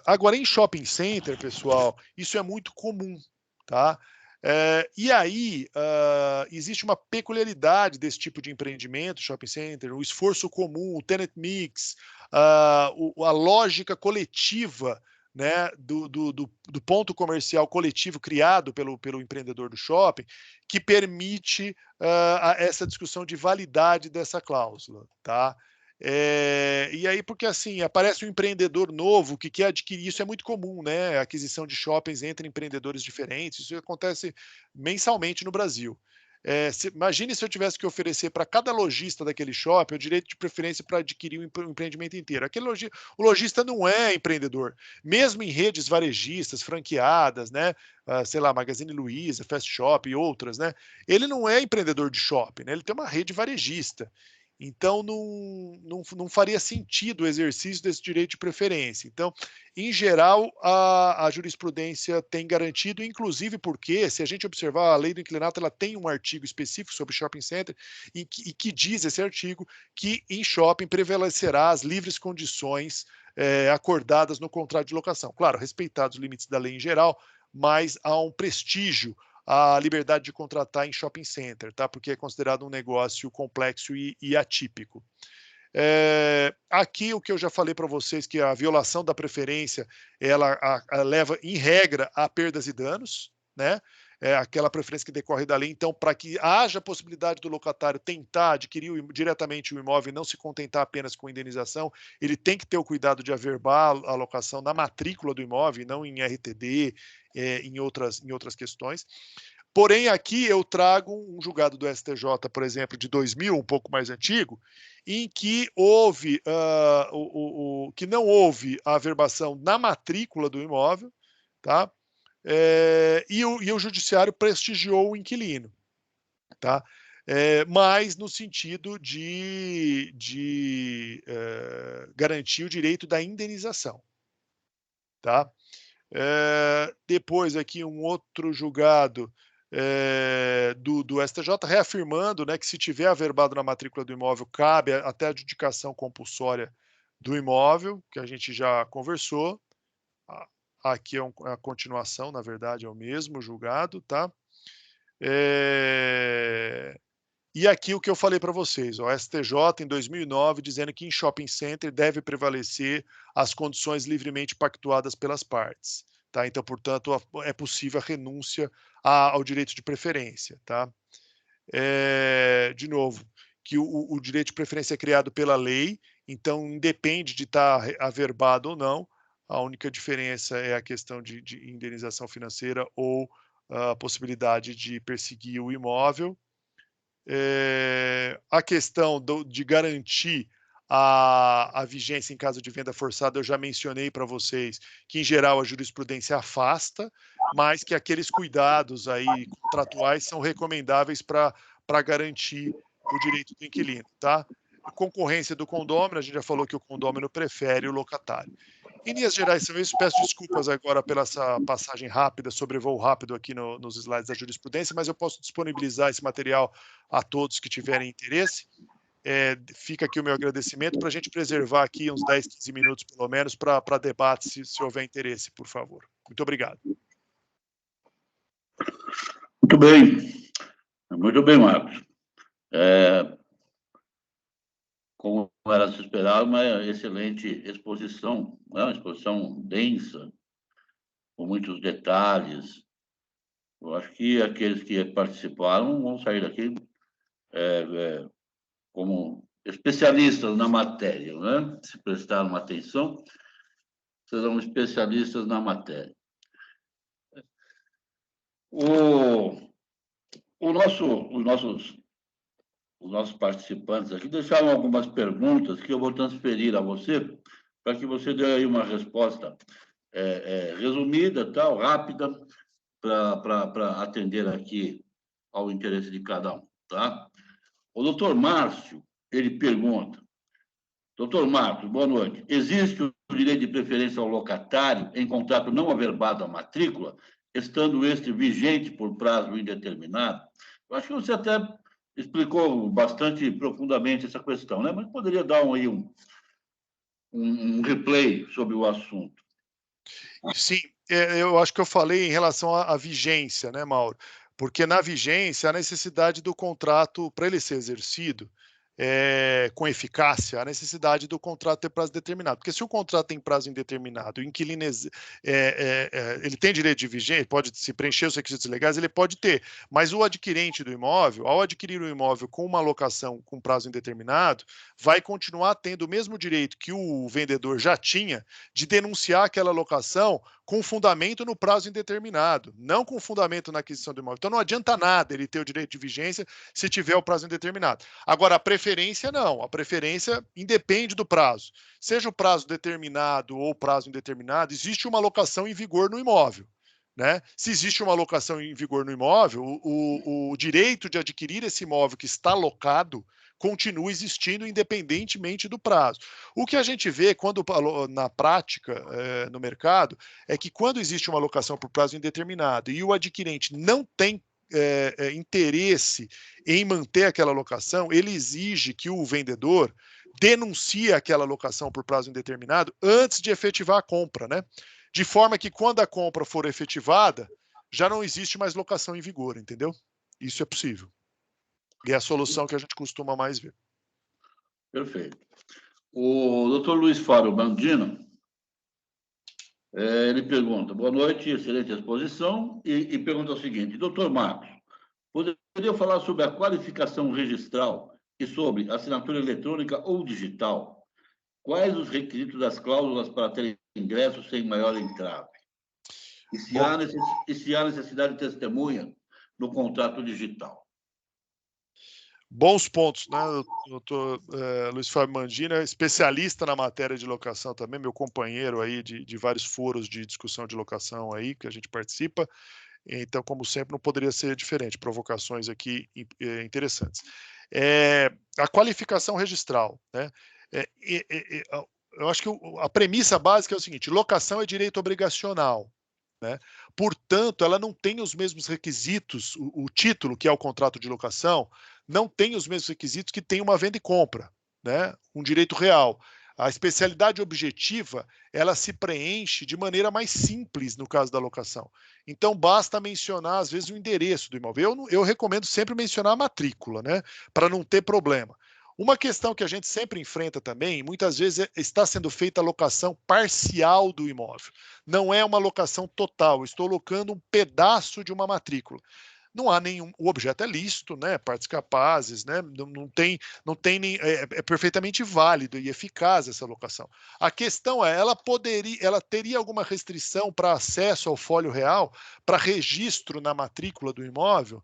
Agora, em shopping center, pessoal, isso é muito comum, tá? E aí, existe uma peculiaridade desse tipo de empreendimento, shopping center, o esforço comum, o tenant mix, a lógica coletiva, né, do ponto comercial coletivo criado pelo empreendedor do shopping, que permite essa discussão de validade dessa cláusula, tá? E aí, porque assim, aparece um empreendedor novo que quer adquirir, isso é muito comum, né? A aquisição de shoppings entre empreendedores diferentes, isso acontece mensalmente no Brasil. Imagine se eu tivesse que oferecer para cada lojista daquele shopping o direito de preferência para adquirir o empreendimento inteiro. O lojista não é empreendedor. Mesmo em redes varejistas, franqueadas, né? Sei lá, Magazine Luiza, Fast Shop e outras, né? Ele não é empreendedor de shopping, né? Ele tem uma rede varejista. Então, não faria sentido o exercício desse direito de preferência. Então, em geral, a jurisprudência tem garantido, inclusive porque, se a gente observar, a lei do inquilinato ela tem um artigo específico sobre shopping center e que diz esse artigo que em shopping prevalecerá as livres condições acordadas no contrato de locação. Claro, respeitados os limites da lei em geral, mas há um prestígio a liberdade de contratar em shopping center, tá? Porque é considerado um negócio complexo e atípico. Aqui o que eu já falei para vocês, que a violação da preferência, ela leva, em regra, a perdas e danos, né? Aquela preferência que decorre da lei. Então, para que haja possibilidade do locatário tentar adquirir diretamente o imóvel e não se contentar apenas com indenização, ele tem que ter o cuidado de averbar a locação na matrícula do imóvel, não em RTD, em outras questões. Porém, aqui eu trago um julgado do STJ, por exemplo, de 2000, um pouco mais antigo, em que houve que não houve a averbação na matrícula do imóvel, tá? E o judiciário prestigiou o inquilino, tá? Mas no sentido de garantir o direito da indenização, tá? Depois aqui um outro julgado do STJ reafirmando, né, que se tiver averbado na matrícula do imóvel, cabe até a adjudicação compulsória do imóvel, que a gente já conversou. Aqui é a continuação, na verdade, é o mesmo julgado, tá? E aqui o que eu falei para vocês, o STJ em 2009 dizendo que em shopping center deve prevalecer as condições livremente pactuadas pelas partes, tá? Então, portanto, é possível a renúncia ao direito de preferência, tá? De novo, que o direito de preferência é criado pela lei, então independe de estar averbado ou não, a única diferença é a questão de indenização financeira ou a possibilidade de perseguir o imóvel. A questão de garantir a vigência em caso de venda forçada, eu já mencionei para vocês que, em geral, a jurisprudência afasta, mas que aqueles cuidados aí contratuais são recomendáveis para garantir o direito do inquilino, tá? A concorrência do condômino, a gente já falou que o condômino prefere o locatário. Em linhas gerais, são isso. Peço desculpas agora pela essa passagem rápida, sobrevoo rápido aqui nos slides da jurisprudência, mas eu posso disponibilizar esse material a todos que tiverem interesse. Fica aqui o meu agradecimento para a gente preservar aqui uns 10, 15 minutos, pelo menos, para debate, se houver interesse, por favor. Muito obrigado. Muito bem, Marcos. Como era se esperar, uma excelente exposição, né? Uma exposição densa, com muitos detalhes. Eu acho que aqueles que participaram vão sair daqui como especialistas na matéria, né? Se prestaram atenção, serão especialistas na matéria. Os nossos participantes aqui deixaram algumas perguntas que eu vou transferir a você, para que você dê aí uma resposta resumida, tal, rápida, para atender aqui ao interesse de cada um, tá? O doutor Márcio, ele pergunta: doutor Marcos, boa noite. Existe o direito de preferência ao locatário em contrato não averbado à matrícula, estando este vigente por prazo indeterminado? Eu acho que você até explicou bastante profundamente essa questão, né? Mas poderia dar um replay sobre o assunto. Sim, eu acho que eu falei em relação à vigência, né, Mauro? Porque na vigência, a necessidade do contrato, para ele ser exercido com eficácia, a necessidade do contrato ter prazo determinado. Porque se o contrato tem prazo indeterminado, o inquilino ele tem direito de vigência, pode se preencher os requisitos legais, ele pode ter. Mas o adquirente do imóvel, ao adquirir o imóvel com uma locação com prazo indeterminado, vai continuar tendo o mesmo direito que o vendedor já tinha de denunciar aquela locação com fundamento no prazo indeterminado, não com fundamento na aquisição do imóvel. Então não adianta nada ele ter o direito de vigência se tiver o prazo indeterminado. Agora, a preferência não, a preferência independe do prazo. Seja o prazo determinado ou o prazo indeterminado, existe uma locação em vigor no imóvel. Né? Se existe uma locação em vigor no imóvel, o direito de adquirir esse imóvel que está locado continua existindo independentemente do prazo. O que a gente vê quando na prática no mercado é que quando existe uma locação por prazo indeterminado e o adquirente não tem interesse em manter aquela locação, ele exige que o vendedor denuncie aquela locação por prazo indeterminado antes de efetivar a compra, né? De forma que quando a compra for efetivada, já não existe mais locação em vigor, entendeu? Isso é possível. E é a solução que a gente costuma mais ver. Perfeito. O doutor Luiz Fábio Bandino, ele pergunta, boa noite, excelente exposição, e pergunta o seguinte, doutor Marcos, poderia falar sobre a qualificação registral e sobre assinatura eletrônica ou digital? Quais os requisitos das cláusulas para ter ingresso sem maior entrave? E se há necessidade de testemunha no contrato digital? Bons pontos, né? Doutor Luiz Fábio Bandino é especialista na matéria de locação também, meu companheiro aí de vários foros de discussão de locação aí que a gente participa. Então, como sempre, não poderia ser diferente. Provocações aqui interessantes. A qualificação registral, né? Eu acho que a premissa básica é o seguinte: locação é direito obrigacional, né? Portanto, ela não tem os mesmos requisitos, o título, que é o contrato de locação, não tem os mesmos requisitos que tem uma venda e compra, né? Um direito real. A especialidade objetiva, ela se preenche de maneira mais simples no caso da locação. Então, basta mencionar, às vezes, o endereço do imóvel. Eu recomendo sempre mencionar a matrícula, né? Para não ter problema. Uma questão que a gente sempre enfrenta também, muitas vezes está sendo feita a locação parcial do imóvel. Não é uma locação total, estou locando um pedaço de uma matrícula. Não há nenhum, o objeto é lícito, né? Partes capazes, né? Não tem nem, é perfeitamente válido e eficaz essa locação. A questão é, ela teria alguma restrição para acesso ao folho real, para registro na matrícula do imóvel?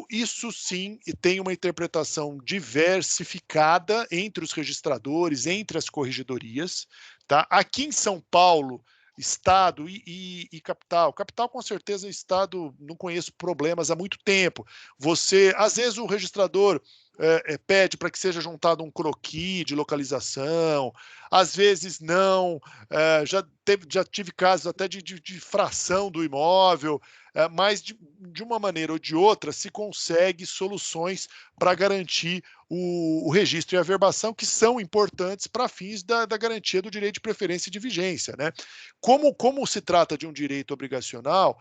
Isso sim tem uma interpretação diversificada entre os registradores, entre as corregedorias. Tá? Aqui em São Paulo, Estado e capital. Capital, com certeza, Estado, não conheço problemas há muito tempo. Às vezes, o registrador pede para que seja juntado um croquis de localização, às vezes não. Já tive casos até de fração do imóvel, mas de uma maneira ou de outra se consegue soluções para garantir o registro e a averbação, que são importantes para fins da garantia do direito de preferência e de vigência, né? Como se trata de um direito obrigacional,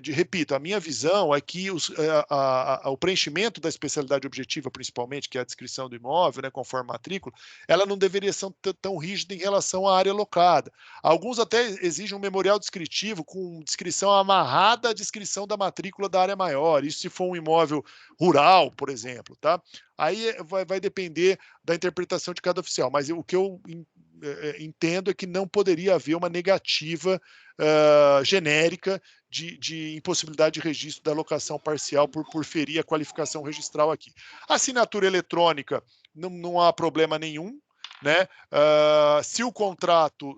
repito, a minha visão é que o preenchimento da especialidade objetiva, principalmente, que é a descrição do imóvel, né, conforme matrícula, ela não deveria ser tão rígida em relação à área locada. Alguns até exigem um memorial descritivo com descrição amarrada à descrição da matrícula da área maior, isso se for um imóvel rural, por exemplo, tá? Aí vai depender da interpretação de cada oficial, mas o que eu entendo é que não poderia haver uma negativa genérica de impossibilidade de registro da locação parcial por ferir a qualificação registral aqui. Assinatura eletrônica, não há problema nenhum, né? Se o contrato,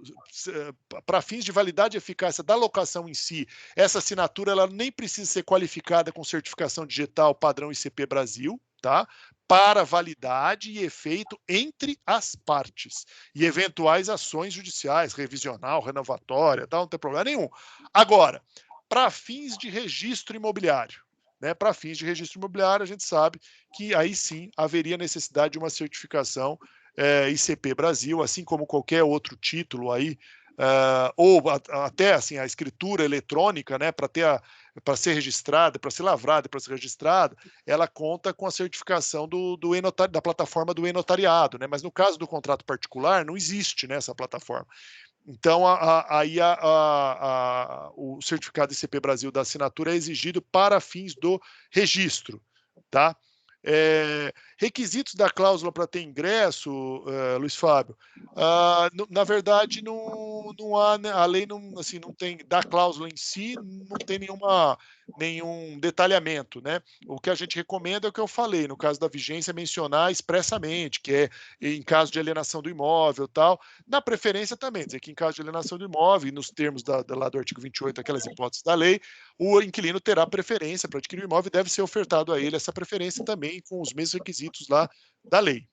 para fins de validade e eficácia da locação em si, essa assinatura ela nem precisa ser qualificada com certificação digital padrão ICP Brasil, tá? Para validade e efeito entre as partes e eventuais ações judiciais, revisional, renovatória, tal, não tem problema nenhum. Agora, para fins de registro imobiliário, né? Para fins de registro imobiliário, a gente sabe que aí sim haveria necessidade de uma certificação ICP Brasil, assim como qualquer outro título aí, ou até assim a escritura eletrônica, né, para ser registrada, para ser lavrada, para ser registrada, ela conta com a certificação da plataforma do e-notariado, né? Mas no caso do contrato particular não existe nessa plataforma. Então, aí o certificado ICP Brasil da assinatura é exigido para fins do registro, tá? Requisitos da cláusula para ter ingresso, Luiz Fábio, na verdade, não há, né, a lei não, assim, não tem, da cláusula em si, não tem nenhum detalhamento, né? O que a gente recomenda é o que eu falei, no caso da vigência, mencionar expressamente, que é em caso de alienação do imóvel, tal. Na preferência também, dizer que em caso de alienação do imóvel, e nos termos lá do artigo 28, aquelas hipóteses da lei, o inquilino terá preferência para adquirir o imóvel e deve ser ofertado a ele essa preferência também com os mesmos requisitos lá da lei,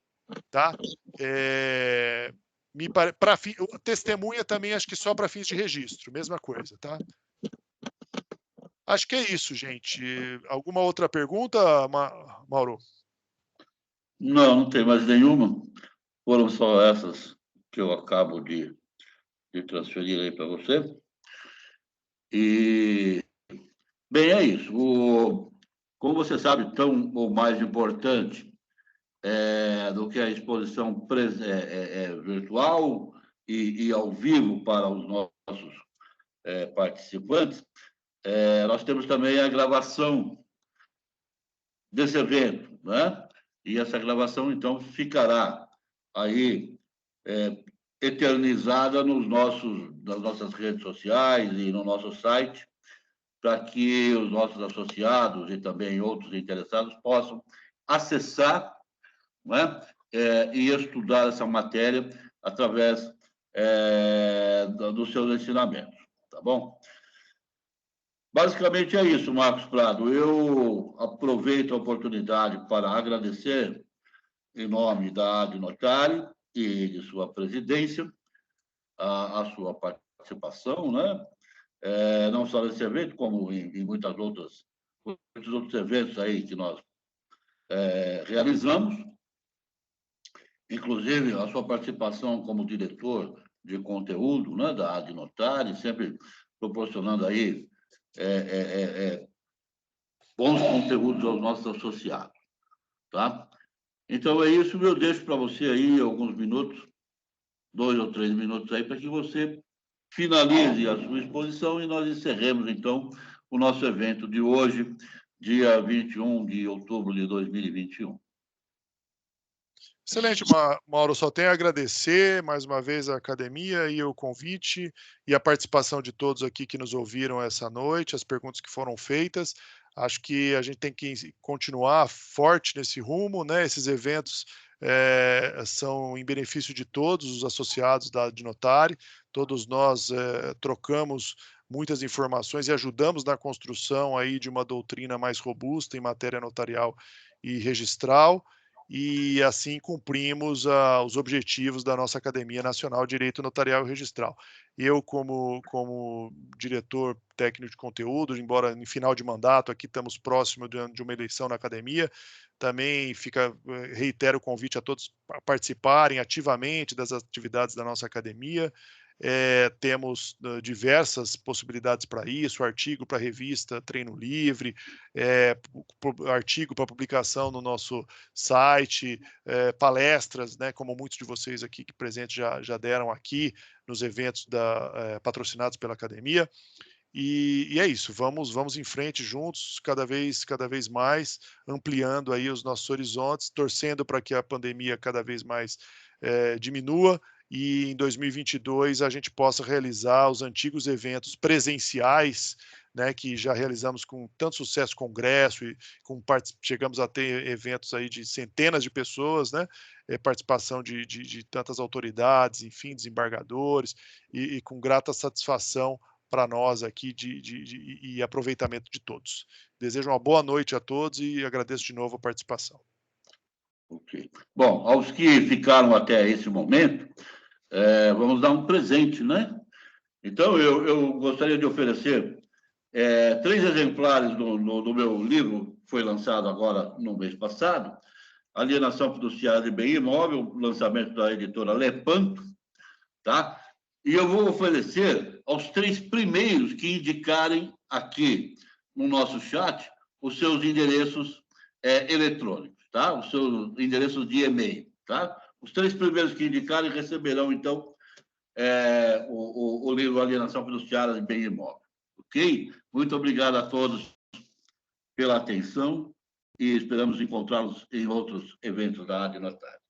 tá? Testemunha também, acho que só para fins de registro, mesma coisa, tá? Acho que é isso, gente. Alguma outra pergunta, Mauro? Não tem mais nenhuma. Foram só essas que eu acabo de transferir aí para você. E, bem, é isso. Como você sabe, tão ou mais importante do que a exposição virtual e ao vivo para os nossos participantes, nós temos também a gravação desse evento, né? E essa gravação, então, ficará aí eternizada nas nossas redes sociais e no nosso site, para que os nossos associados e também outros interessados possam acessar, né? E estudar essa matéria através dos seus ensinamentos, tá bom? Basicamente é isso, Marcos Prado. Eu aproveito a oportunidade para agradecer, em nome da Ad Notari e de sua presidência, a sua participação, né? Não só nesse evento, como em muitos outros eventos aí que nós realizamos, inclusive a sua participação como diretor de conteúdo, né, da Ad Notari, sempre proporcionando aí bons conteúdos aos nossos associados, tá? Então é isso, eu deixo para você aí alguns minutos, 2 ou 3 minutos aí, para que você finalize a sua exposição e nós encerremos, então, o nosso evento de hoje, dia 21 de outubro de 2021. Excelente, Mauro. Só tenho a agradecer mais uma vez a academia e o convite e a participação de todos aqui que nos ouviram essa noite, as perguntas que foram feitas. Acho que a gente tem que continuar forte nesse rumo, né? Esses eventos são em benefício de todos os associados da Ad Notari. Todos nós trocamos muitas informações e ajudamos na construção aí de uma doutrina mais robusta em matéria notarial e registral. E assim cumprimos os objetivos da nossa Academia Nacional de Direito Notarial e Registral. Eu, como diretor técnico de conteúdo, embora em final de mandato, aqui estamos próximos de uma eleição na academia, também reitero o convite a todos a participarem ativamente das atividades da nossa academia. Temos diversas possibilidades para isso, artigo para revista Treino Livre, artigo para publicação no nosso site, palestras, né, como muitos de vocês aqui que presentes já deram aqui nos eventos patrocinados pela academia. E é isso, vamos em frente juntos, cada vez mais, ampliando aí os nossos horizontes, torcendo para que a pandemia cada vez mais diminua e em 2022 a gente possa realizar os antigos eventos presenciais, né, que já realizamos com tanto sucesso, congresso, e chegamos a ter eventos aí de centenas de pessoas, né, participação de tantas autoridades, enfim, desembargadores, e com grata satisfação para nós aqui e aproveitamento de todos. Desejo uma boa noite a todos e agradeço de novo a participação. Ok. Bom, aos que ficaram até esse momento, vamos dar um presente, né? Então, eu gostaria de oferecer 3 exemplares do meu livro, que foi lançado agora no mês passado, Alienação Fiduciária de Bem Imóvel, lançamento da editora Lepanto, tá? E eu vou oferecer aos 3 primeiros que indicarem aqui no nosso chat os seus endereços eletrônicos, tá? Os seus endereços de e-mail, tá? Os 3 primeiros que indicarem receberão, então, o livro Alienação Fiduciária de Bem Imóvel. Ok? Muito obrigado a todos pela atenção e esperamos encontrá-los em outros eventos da ADE na tarde.